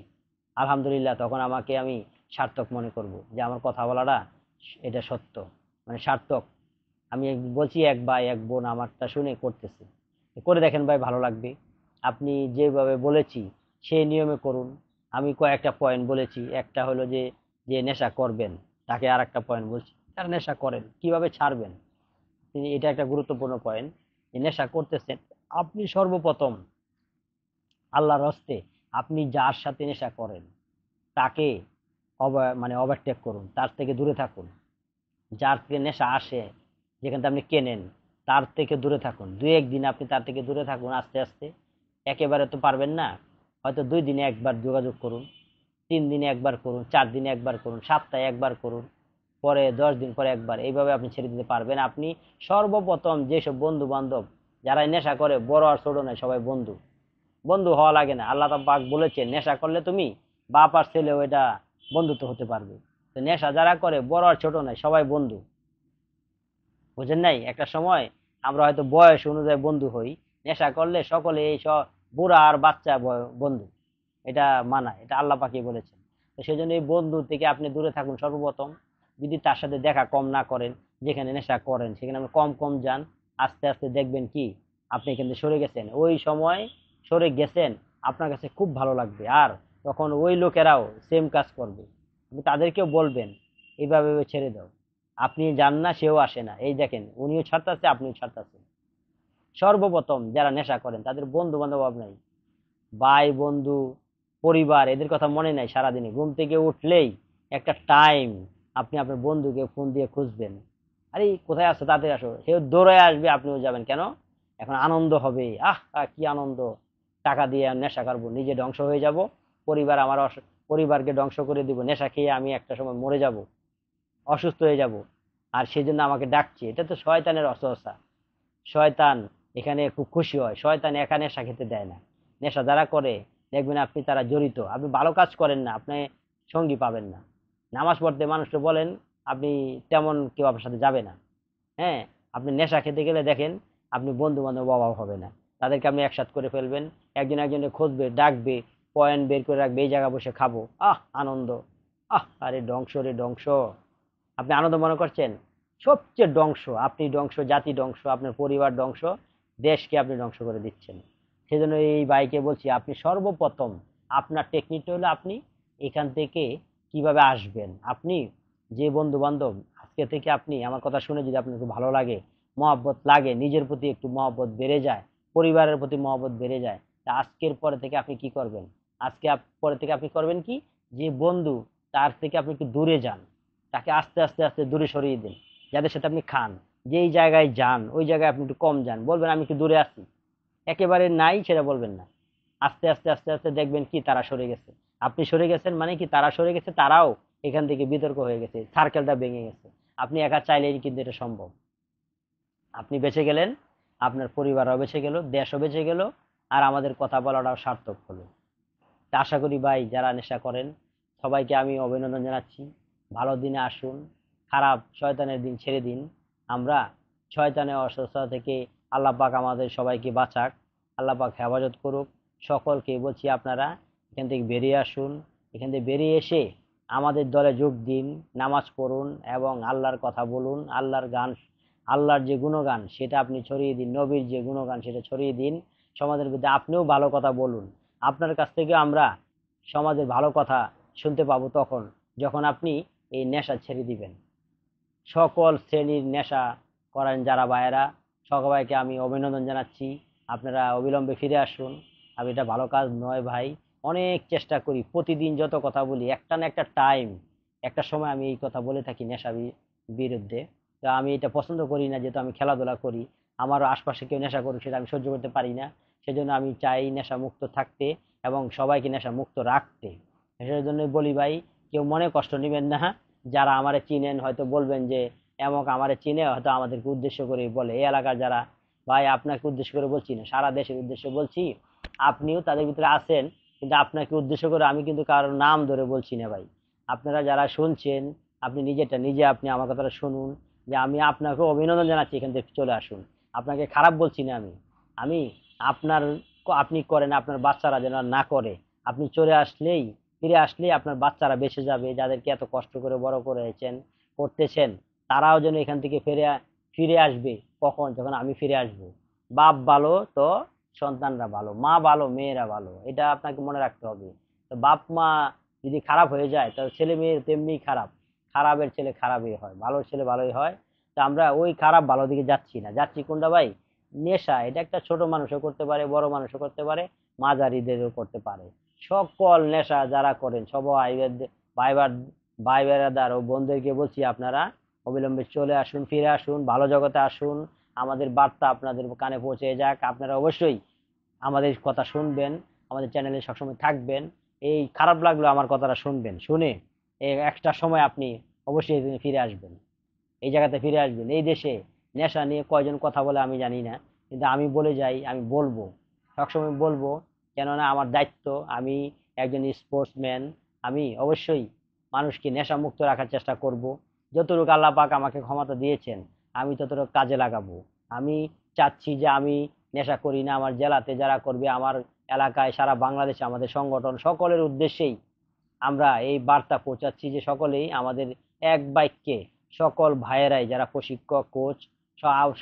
আলহামদুলিল্লাহ, তখন আমাকে আমি সার্থক মনে করব যে আমার কথা বলাটা এটা সত্য, মানে সার্থক। আমি বলছি এক ভাই এক বোন আমারটা শুনে করতেছে, করে দেখেন ভাই, ভালো লাগবে। আপনি যেভাবে বলেছি সেই নিয়মে করুন। আমি কয়েকটা পয়েন্ট বলেছি, একটা হলো যে যে নেশা করবেন তাকে, আর একটা পয়েন্ট বলছি তার নেশা করেন কিভাবে ছাড়বেন। এটা একটা গুরুত্বপূর্ণ পয়েন্ট। যে নেশা করতেছেন, আপনি সর্বপ্রথম আল্লাহর হস্তে আপনি যার সাথে নেশা করেন তাকে মানে ওভারটেক করুন, তার থেকে দূরে থাকুন। যার থেকে নেশা আসে, যেখান থেকে আপনি কেনেন, তার থেকে দূরে থাকুন। 2-1 দিন আপনি তার থেকে দূরে থাকুন আস্তে আস্তে। একেবারে তো পারবেন না, হয়তো 2 দিনে একবার যোগাযোগ করুন, 3 দিনে একবার করুন, 4 দিনে একবার করুন, সপ্তাহে একবার করুন, পরে 10 দিন পরে একবার, এইভাবে আপনি ছেড়ে দিতে পারবেন। আপনি সর্বপ্রথম যেসব বন্ধু বান্ধব যারা নেশা করে, বড় আর ছোট নয়, সবাই বন্ধু। বন্ধু হওয়া লাগে না, আল্লাহ পাক বলেছেন নেশা করলে তুমি বাপ আর ছেলেও এটা বন্ধুত্ব হতে পারবে। তো নেশা যারা করে বড় আর ছোট নয়, সবাই বন্ধু। বুঝেন নাই? একটা সময় আমরা হয়তো বয়স অনুযায়ী বন্ধু হই, নেশা করলে সকলে এই সব বুড়া আর বাচ্চা বন্ধু, এটা মানায়, এটা আল্লাহ পাকই বলেছেন। তো সেই জন্য এই বন্ধু থেকে আপনি দূরে থাকুন সর্বপ্রথম। যদি তার সাথে দেখা কম না করেন, যেখানে নেশা করেন সেখানে আপনি কম কম যান, আস্তে আস্তে দেখবেন কি আপনি এখান থেকে সরে গেছেন। ওই সময় সরে গেছেন, আপনার কাছে খুব ভালো লাগবে। আর তখন ওই লোকেরাও সেম কাজ করবে, আপনি তাদেরকেও বলবেন এইভাবে ছেড়ে দাও। আপনি যান না, সেও আসে না, এই দেখেন উনিও ছাড়তেছে আপনিও ছাড়তেছেন। সর্বপ্রথম যারা নেশা করেন তাদের বন্ধু বান্ধব নাই, ভাই বন্ধু পরিবার এদের কথা মনে নাই। সারাদিনে ঘুম থেকে উঠলেই একটা টাইম আপনি আপনার বন্ধুকে ফোন দিয়ে খুঁজবেন, আরে কোথায় আসো, তাড়াতাড়ি আসো, সেও দৌড়ে আসবে, আপনিও যাবেন। কেন? এখন আনন্দ হবে, আহ আহ, কি আনন্দ, টাকা দিয়ে নেশা করবো, নিজে ধ্বংস হয়ে যাব, পরিবার আমার পরিবারকে ধ্বংস করে দিব, নেশা খেয়ে আমি একটা সময় মরে যাব, অসুস্থ হয়ে যাব, আর সেই জন্য আমাকে ডাকছে। এটা তো শয়তানের অসহসা। শয়তান এখানে খুব খুশি হয়, শয়তান একা নেশা খেতে দেয় না। নেশা যারা করে দেখবেন আপনি তারা জড়িত, আপনি ভালো কাজ করেন না, আপনি সঙ্গী পাবেন না। নামাজ পড়তে মানুষকে বলেন, আপনি তেমন কেউ আপনার সাথে যাবে না। হ্যাঁ, আপনি নেশা খেতে গেলে দেখেন আপনি বন্ধু বান্ধব অভাব হবে না, তাদেরকে আপনি একসাথ করে ফেলবেন, একজন একজনের খুঁজবে, ডাকবে, পয়েন্ট বের করে রাখবে, এই জায়গা বসে খাবো, আহ আনন্দ, আহ আরে ধ্বংস রে ধ্বংস। আপনি আনন্দ মনে করছেন, সবচেয়ে ধ্বংস, আপনি ধ্বংস, জাতি ধ্বংস, আপনার পরিবার ধ্বংস, দেশকে আপনি ধ্বংস করে দিচ্ছেন। সেজন্য এই ভাইকে বলছি, আপনি সর্বপ্রথম আপনার টেকনিকটা হলো আপনি এখান থেকে কিভাবে আসবেন। আপনি যে বন্ধু বান্ধব আজকে থেকে আপনি আমার কথা শুনে যদি আপনার একটু ভালো লাগে, মহব্বত লাগে, নিজের প্রতি একটু মহব্বত বেড়ে যায়, পরিবারের প্রতি মহব্বত বেড়ে যায়, তা আজকের পরে থেকে আপনি কি করবেন? পরে থেকে আপনি করবেন কি, যে বন্ধু তার থেকে আপনি একটু দূরে যান, তাকে আস্তে আস্তে আস্তে দূরে সরিয়ে দিন। যাদের সাথে আপনি খান, যেই জায়গায় যান ওই জায়গায় আপনি একটু কম যান, বলবেন আমি একটু দূরে আছি। একেবারে নাই সেটা বলবেন না, আস্তে আস্তে আস্তে আস্তে দেখবেন কি তারা সরে গেছে। আপনি সরে গেছেন মানে কি তারা সরে গেছে, তারাও এখান থেকে বিতর্ক হয়ে গেছে, সার্কেলটা ভেঙে গেছে। আপনি একা চাইলেই কিন্তু এটা সম্ভব। আপনি বেঁচে গেলেন, আপনার পরিবারও বেঁচে গেল, দেশও বেঁচে গেল, আর আমাদের কথা বলাটাও সার্থক হলো। তা আশা করি ভাই যারা নেশা করেন সবাইকে আমি অভিনন্দন জানাচ্ছি। ভালো দিনে আসুন, খারাপ শয়তানের দিন ছেড়ে দিন। আমরা শয়তানের অসুস্থতা থেকে আল্লাহ পাক আমাদের সবাইকে বাঁচাক, আল্লাহ পাক হেফাজত করুক। সকলকে বলছি আপনারা এখান থেকে বেরিয়ে আসুন, এখান থেকে বেরিয়ে এসে আমাদের দলে যোগ দিন, নামাজ পড়ুন এবং আল্লাহর কথা বলুন। আল্লাহর গান, আল্লাহর যে গুণগান সেটা আপনি ছড়িয়ে দিন, নবীর যে গুণগান সেটা ছড়িয়ে দিন। সমাজের মধ্যে আপনিও ভালো কথা বলুন। আপনার কাছ থেকে আমরা সমাজের ভালো কথা শুনতে পাবো তখন যখন আপনি এই নেশা ছেড়ে দিবেন। সকল শ্রেণীর নেশা করেন যারা ভাইয়েরা, সবাইকে আমি অভিনন্দন জানাচ্ছি। আপনারা অবিলম্বে ফিরে আসুন। আমি এটা ভালো কাজ নয় ভাই, অনেক চেষ্টা করি, প্রতিদিন যত কথা বলি একটা না একটা টাইম, একটা সময় আমি এই কথা বলে থাকি নেশা বিরুদ্ধে। তো আমি এটা পছন্দ করি না, যেহেতু আমি খেলাধুলা করি, আমারও আশপাশে কেউ নেশা করুক সেটা আমি সহ্য করতে পারি না। সেজন্য আমি চাই নেশা মুক্ত থাকতে এবং সবাইকে নেশা মুক্ত রাখতে। সেজন্য বলি ভাই, কেউ মনে কষ্ট নেবেন না। যারা আমারে চিনেন হয়তো বলবেন যে এমক আমারে চিনে, হয়তো আমাদেরকে উদ্দেশ্য করে বলে। এই এলাকার যারা ভাই, আপনাকে উদ্দেশ্য করে বলছি না, সারা দেশের উদ্দেশ্যে বলছি, আপনিও তাদের ভিতরে আছেন, কিন্তু আপনাকে উদ্দেশ্য করে আমি কিন্তু কারোর নাম ধরে বলছি না ভাই। আপনারা যারা শুনছেন, আপনি নিজেরটা নিজে আপনি আমার কথাটা শুনুন, যে আমি আপনাকে অভিনন্দন জানাচ্ছি, এখান থেকে চলে আসুন। আপনাকে খারাপ বলছি না আমি। আমি আপনার, আপনি করেন, আপনার বাচ্চারা যেন না করে। আপনি চলে আসলেই, ফিরে আসলেই আপনার বাচ্চারা বেঁচে যাবে, যাদেরকে এত কষ্ট করে বড় করেছেন, করতেছেন, তারাও যেন এখান থেকে ফিরে ফিরে আসবে। কখন? যখন আমি ফিরে আসব। বাপ ভালো তো সন্তানরা ভালো, মা ভালো মেয়েরা ভালো, এটা আপনাকে মনে রাখতে হবে। তো বাপ মা যদি খারাপ হয়ে যায় তাহলে ছেলে মেয়ে তেমনি খারাপ, খারাপের ছেলে খারাপই হয়, ভালোর ছেলে ভালোই হয়। তো আমরা ওই খারাপ ভালো দিকে যাচ্ছি না, যাচ্ছি কোনটা ভাই? নেশা। এটা একটা ছোট মানুষও করতে পারে, বড় মানুষও করতে পারে, মাঝারিদেরও করতে পারে। সকল নেশা যারা করেন সবাই ভাই বেড়াদার ও বোনদেরকে বলছি, আপনারা অবিলম্বে চলে আসুন, ফিরে আসুন, ভালো জগতে আসুন। আমাদের বার্তা আপনাদের কানে পৌঁছে যাক। আপনারা অবশ্যই আমাদের কথা শুনবেন, আমাদের চ্যানেলে সবসময় থাকবেন। এই খারাপ লাগলো আমার কথাটা শুনবেন, শুনে এই একটা সময় আপনি অবশ্যই ফিরে আসবেন, এই জায়গাতে ফিরে আসবেন। এই দেশে নেশা নিয়ে কয়জন কথা বলে আমি জানি না, কিন্তু আমি বলে যাই, আমি বলবো, সবসময় বলবো, কেননা আমার দায়িত্ব। আমি একজন স্পোর্টসম্যান, আমি অবশ্যই মানুষকে নেশা মুক্ত রাখার চেষ্টা করব। যতটুকু আল্লাহ পাক আমাকে ক্ষমতা দিয়েছেন আমি ততটুকু কাজে লাগাবো। আমি চাচ্ছি যে আমি নেশা করি না, আমার জেলাতে যারা করবে, আমার এলাকায়, সারা বাংলাদেশে আমাদের সংগঠন সকলের উদ্দেশ্যেই আমরা এই বার্তা পৌঁছাচ্ছি যে সকলেই আমাদের এক বাক্যে, সকল ভাইয়েরাই যারা প্রশিক্ষক, কোচ,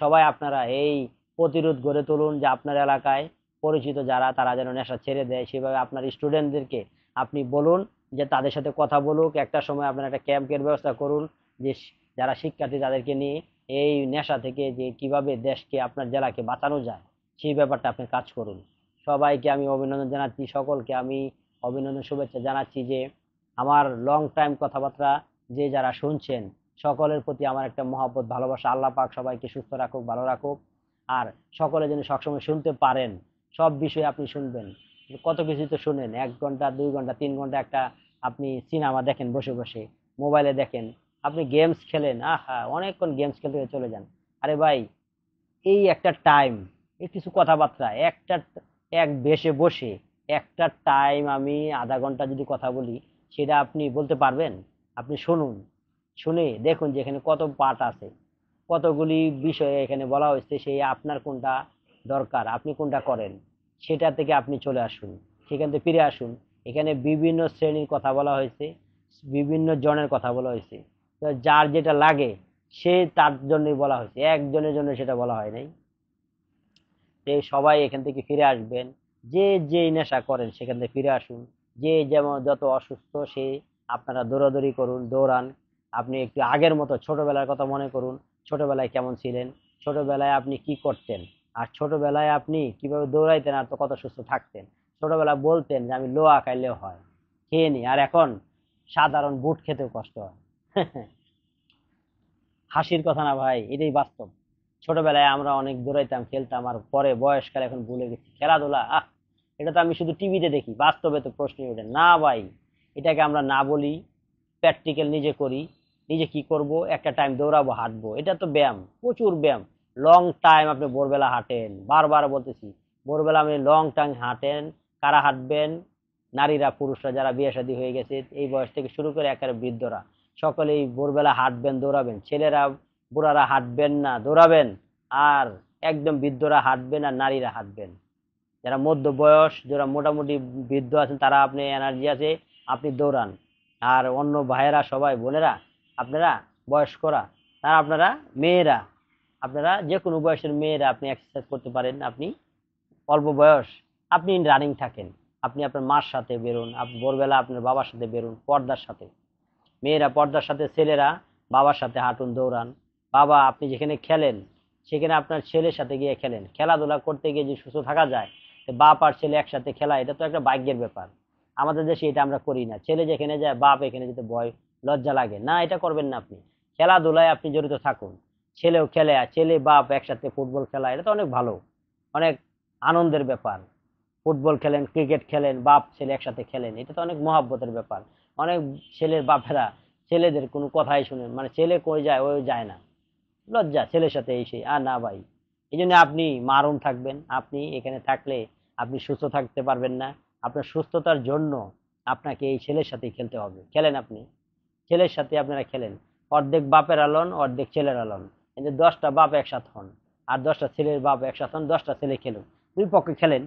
সবাই আপনারা এই প্রতিরোধ গড়ে তুলুন যে আপনার এলাকায় পরিচিত যারা, তারা যেন নেশা ছেড়ে দেয়। সেভাবে আপনার স্টুডেন্টদেরকে আপনি বলুন যে তাদের সাথে কথা বলুক। একটা সময় আপনার একটা ক্যাম্পের ব্যবস্থা করুন, যে যারা শিক্ষার্থী তাদেরকে নিয়ে এই নেশা থেকে যে কিভাবে দেশকে, আপনার জেলাকে বাঁচানো যায় সেই ব্যাপারটা আপনি কাজ করুন। সবাইকে আমি অভিনন্দন জানাচ্ছি, সকলকে আমি অভিনন্দন শুভেচ্ছা জানাচ্ছি যে আমার লং টাইম কথাবার্তা যে যারা শুনছেন সকলের প্রতি আমার একটা মহব্বত, ভালোবাসা। আল্লাহ পাক সবাইকে সুস্থ রাখুক, ভালো রাখুক। আর সকলে যেন সবসময় শুনতে পারেন, সব বিষয়ে আপনি শুনবেন। কত কিছু তো শুনেন, 1 ঘন্টা 2 ঘন্টা 3 ঘন্টা একটা আপনি সিনেমা দেখেন, বসে বসে মোবাইলে দেখেন, আপনি গেমস খেলেন, আহা অনেকক্ষণ গেমস খেলতে চলে যান। আরে ভাই, এই একটা টাইম, এই কিছু কথাবার্তা, একটা এক বেশে বসে একটা টাইম আমি আধা ঘন্টা যদি কথা বলি, সেটা আপনি বলতে পারবেন? আপনি শুনুন, শুনে দেখুন যে এখানে কত পার্ট আছে, কতগুলি বিষয়ে এখানে বলা হয়েছে, সেই আপনার কোনটা দরকার, আপনি কোনটা করেন, সেটা থেকে আপনি চলে আসুন, সেখান থেকে ফিরে আসুন। এখানে বিভিন্ন শ্রেণীর কথা বলা হয়েছে, বিভিন্ন জনের কথা বলা হয়েছে। তো যার যেটা লাগে সে তার জন্যই বলা হয়েছে, একজনের জন্য সেটা বলা হয় নাই। যে সবাই এখান থেকে ফিরে আসবেন, যে যেই নেশা করেন সেখান থেকে ফিরে আসুন। যে যেমন যত অসুস্থ সে, আপনারা দৌড়াদৌড়ি করুন, দৌড়ান। আপনি একটু আগের মতো ছোটবেলার কথা মনে করুন, ছোটবেলায় কেমন ছিলেন, ছোটবেলায় আপনি কি করতেন, আর ছোটবেলায় আপনি কিভাবে দৌড়াইতেন আর তো কত সুস্থ থাকতেন। ছোটবেলায় বলতেন যে আমি লোহা খাইলেও হয়, খেয়ে নি, আর এখন সাধারণ বুট খেতেও কষ্ট হয়। হাসির কথা না ভাই, এটাই বাস্তব। ছোটবেলায় আমরা অনেক দৌড়াইতাম, খেলতাম, আর পরে বয়সকালে এখন ভুলে গেছি খেলাধুলা। এটা তো আমি শুধু টিভিতে দেখি, বাস্তবে তো প্রশ্নই ওঠে না ভাই। এটাকে আমরা না বলি, প্র্যাকটিক্যাল নিজে করি। নিজে কি করব, একটা টাইম দৌড়াবো, হাঁটবো, এটা তো ব্যায়াম, প্রচুর ব্যায়াম। লং টাইম আপনি ভোরবেলা হাঁটেন, বারবার বলতেছি, ভোরবেলা আপনি লং টাইম হাঁটেন। কারা হাঁটবেন? নারীরা পুরুষরা যারা বিয়ে শাদী হয়ে গেছে এই বয়স থেকে শুরু করে একেবারে বৃদ্ধরা সকলেই ভোরবেলা হাঁটবেন দৌড়াবেন, ছেলেরা বুড়ারা হাঁটবেন না দৌড়াবেন, আর একদম বৃদ্ধরা হাঁটবেন আর নারীরা হাঁটবেন। যারা মধ্য বয়স যারা মোটামুটি বৃদ্ধ আছেন তারা আপনি এনার্জি আছে আপনি দৌড়ান, আর অন্য ভাইয়েরা সবাই বোনেরা আপনারা বয়স্করা তারা আপনারা মেয়েরা আপনারা যে কোনো বয়সের মেয়েরা আপনি এক্সারসাইজ করতে পারেন। আপনি অল্প বয়স আপনি রানিং থাকেন, আপনি আপনার মার সাথে বেরোন, আপনি ভোরবেলা আপনার বাবার সাথে বেরোন পর্দার সাথে, মেয়েরা পর্দার সাথে, ছেলেরা বাবার সাথে হাঁটুন দৌড়ান। বাবা আপনি যেখানে খেলেন সেখানে আপনার ছেলের সাথে গিয়ে খেলেন, খেলাধুলা করতে গিয়ে যে সুস্থ থাকা যায়, বাপ আর ছেলে একসাথে খেলা এটা তো একটা ভাগ্যের ব্যাপার। আমাদের দেশে এটা আমরা করি না, ছেলে যেখানে যায় বাপ এখানে যেতে ভয় লজ্জা লাগে না, এটা করবেন না। আপনি খেলাধুলায় আপনি জড়িত থাকুন, ছেলেও খেলে, ছেলে বাপ একসাথে ফুটবল খেলা এটা তো অনেক ভালো, অনেক আনন্দের ব্যাপার। ফুটবল খেলেন, ক্রিকেট খেলেন, বাপ ছেলে একসাথে খেলেন, এটা তো অনেক মহাব্বতের ব্যাপার। অনেক ছেলের বাপেরা ছেলেদের কোনো কথাই শুনেন, মানে ছেলে কই যায় ওই যায় না, লজ্জা ছেলের সাথে এসে আর না ভাই। এই জন্য আপনি মারুন থাকবেন, আপনি এখানে থাকলে আপনি সুস্থ থাকতে পারবেন না। আপনার সুস্থতার জন্য আপনাকে এই ছেলের সাথে খেলতে হবে, খেলেন আপনি ছেলের সাথে আপনারা খেলেন, অর্ধেক বাপের আলন অর্ধেক ছেলের আলন, কিন্তু 10টা বাপ একসাথে হন আর 10টা ছেলের বাপ একসাথে হন, 10টা ছেলে খেলুন, দুই পক্ষে খেলেন।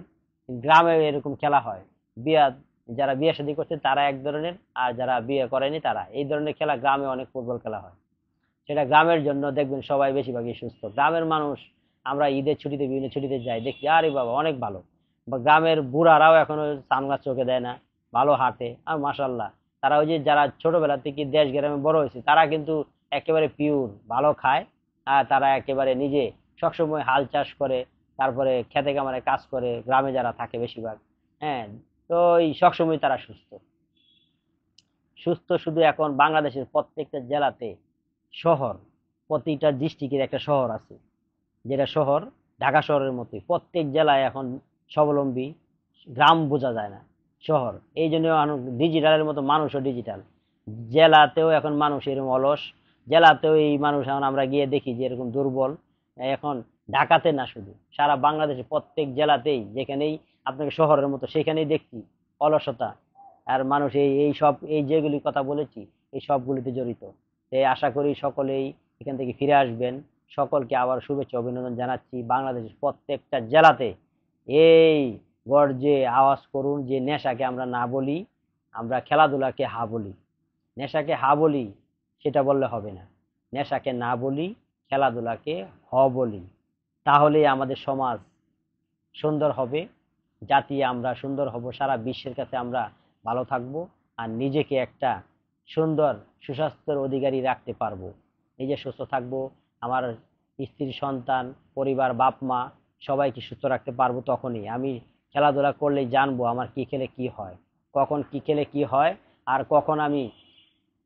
গ্রামে এরকম খেলা হয়, বিয়া যারা বিয়ে শাদী করছে তারা এক ধরনের, আর যারা বিয়ে করেনি তারা এই ধরনের খেলা, গ্রামে অনেক ফুটবল খেলা হয়, সেটা গ্রামের জন্য দেখবেন সবাই বেশিরভাগই সুস্থ। গ্রামের মানুষ আমরা ঈদের ছুটিতে বিভিন্ন ছুটিতে যাই দেখি আরে বাবা অনেক ভালো, বা গ্রামের বুড়ারাও এখনো সানগ্লাস চোখে দেয় না, ভালো হাঁটে, আর মাশাল্লাহ তারা ওই যে যারা ছোটবেলা থেকে দেশ গ্রামে বড় হয়েছে তারা কিন্তু একেবারে পিওর ভালো খায়, আর তারা একেবারে নিজে সবসময় হাল চাষ করে, তারপরে খেতে খামারে কাজ করে, গ্রামে যারা থাকে বেশিরভাগ, হ্যাঁ। তো এই সবসময় তারা সুস্থ সুস্থ শুধু এখন বাংলাদেশের প্রত্যেকটা জেলাতে শহর, প্রতিটা ডিস্ট্রিক্টের একটা শহর আছে, যেটা শহর ঢাকা শহরের মতোই প্রত্যেক জেলায় এখন স্বাবলম্বী, গ্রাম বোঝা যায় না, শহর। এই জন্য ডিজিটালের মতো মানুষও ডিজিটাল, জেলাতেও এখন মানুষ এরকম অলস, জেলাতেও এই মানুষ এখন আমরা গিয়ে দেখি যে এরকম দুর্বল। এখন ঢাকাতে না শুধু সারা বাংলাদেশে প্রত্যেক জেলাতেই যেখানেই আপনাকে শহরের মতো সেখানেই দেখছি অলসতা, আর মানুষ এই এই সব এই যেগুলি কথা বলেছি এই সবগুলিতে জড়িত। তাই আশা করি সকলেই এখান থেকে ফিরে আসবেন। সকলকে আবার শুভেচ্ছা অভিনন্দন জানাচ্ছি। বাংলাদেশের প্রত্যেকটা জেলাতে এই গর্জে আওয়াজ করুন যে নেশাকে আমরা না বলি, আমরা খেলাধুলাকে হা বলি। নেশাকে হা বলি সেটা বললে হবে না, নেশাকে না বলি খেলাধুলাকে হ বলি, তাহলেই আমাদের সমাজ সুন্দর হবে, জাতি আমরা সুন্দর হব, সারা বিশ্বের কাছে আমরা ভালো থাকবো, আর নিজেকে একটা সুন্দর সুস্বাস্থ্যের অধিকারী রাখতে পারবো। নিজে সুস্থ থাকবো, আমার স্ত্রী সন্তান পরিবার বাপ মা সবাইকে সুস্থ রাখতে পারবো। তখনই আমি খেলাধুলা করলেই জানবো আমার কি খেলে কি হয়, কখন কি খেলে কি হয়, আর কখন আমি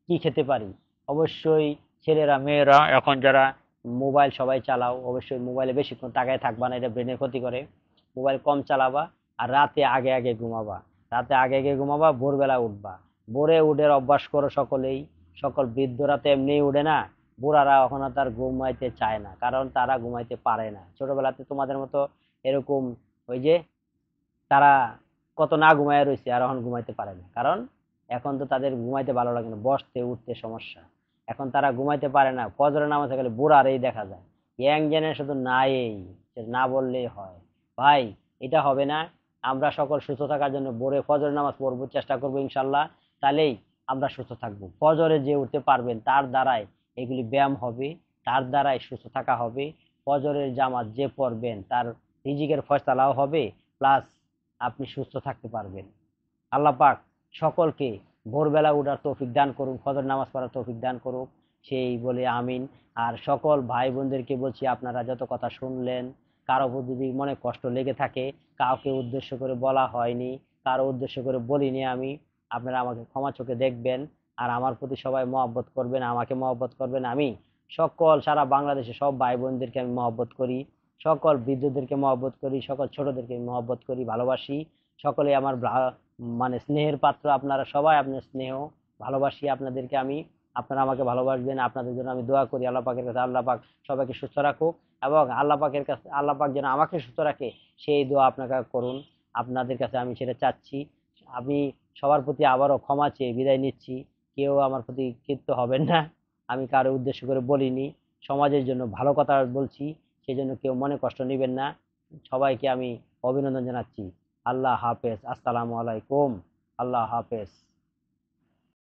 কি খেতে পারি। অবশ্যই ছেলেরা মেয়েরা এখন যারা মোবাইল সবাই চালাও, অবশ্যই মোবাইলে বেশিক্ষণ তাকায় থাকবা না, এটা ব্রেনের ক্ষতি করে। মোবাইল কম চালাবা, আর রাতে আগে আগে ঘুমাবা, রাতে আগে আগে ঘুমাবা, ভোরবেলা উঠবা, ভোরে উঠের অভ্যাস করো সকলেই। সকল বৃদ্ধরা তো এমনিই উঠে না, বুড়ারা এখন আর তার ঘুমাইতে চায় না, কারণ তারা ঘুমাইতে পারে না। ছোটবেলাতে তোমাদের মতো এরকম ওই যে তারা কত না ঘুমায় রয়েছে আর এখন ঘুমাইতে পারে না, কারণ এখন তো তাদের ঘুমাইতে ভালো লাগে না, বসতে উঠতে সমস্যা, এখন তারা ঘুমাইতে পারে না। ফজরের নামাজে গেলে বুড়ারই দেখা যায়, ইয়াং জেনারেশন তো নাই, না বললেই হয় ভাই, এটা হবে না। আমরা সকল সুস্থ থাকার জন্য ভোরে ফজরের নামাজ পড়বো, চেষ্টা করবো ইনশাল্লাহ, তাহলেই আমরা সুস্থ থাকবো। ফজরে যে উঠতে পারবেন তার দ্বারাই এগুলি ব্যায়াম হবে, তার দ্বারাই সুস্থ থাকা হবে। ফজরের জামাত যে পড়বেন তার রিজিকের ফয়সালাও হবে, প্লাস আপনি সুস্থ থাকতে পারবেন। আল্লাহ পাক সকলকে ভোরবেলা উঠার তৌফিক দান করুন, ফজর নামাজ পড়ার তৌফিক দান করুক, সেই বলে আমিন। আর সকল ভাই বোনদেরকে বলছি আপনারা যত কথা শুনলেন, কারো যদি মনে কষ্ট লেগে থাকে, কাউকে উদ্দেশ্য করে বলা হয়নি, কারো উদ্দেশ্য করে বলিনি আমি, আপনারা আমাকে ক্ষমা চোখে দেখবেন। আর আমার প্রতি সবাই মহব্বত করবেন, আমাকে মহব্বত করবেন। আমি সকল সারা বাংলাদেশে সব ভাই বোনদেরকে আমি মহব্বত করি, সকল বৃদ্ধদেরকে মহব্বত করি, সকল ছোটদেরকে মহব্বত করি, ভালোবাসি। সকলে আমার মানে স্নেহের পাত্র, আপনারা সবাই আপনার স্নেহ ভালোবাসি আপনাদেরকে আমি, আপনারা আমাকে ভালোবাসবেন। আপনাদের জন্য আমি দোয়া করি আল্লাহ পাকের কাছে, আল্লাহ পাক সবাইকে সুস্থ রাখুক, এবং আল্লাহ পাকের কাছে আল্লাহ পাক যেন আমাকে সুস্থ রাখে সেই দোয়া আপনারা করুন, আপনাদের কাছে আমি সেটা চাচ্ছি। আমি সবার প্রতি আবারও ক্ষমা চেয়ে বিদায় নিচ্ছি। কেউ আমার প্রতি ক্ষিপ্ত হবেন না, আমি কারো উদ্দেশ্য করে বলিনি, সমাজের জন্য ভালো কথা বলছি, সেজন্য কেউ মনে কষ্ট নেবেন না। সবাইকে আমি অভিনন্দন জানাচ্ছি। আল্লাহ হাফেজ, আসসালামু আলাইকুম, আল্লাহ হাফেজ।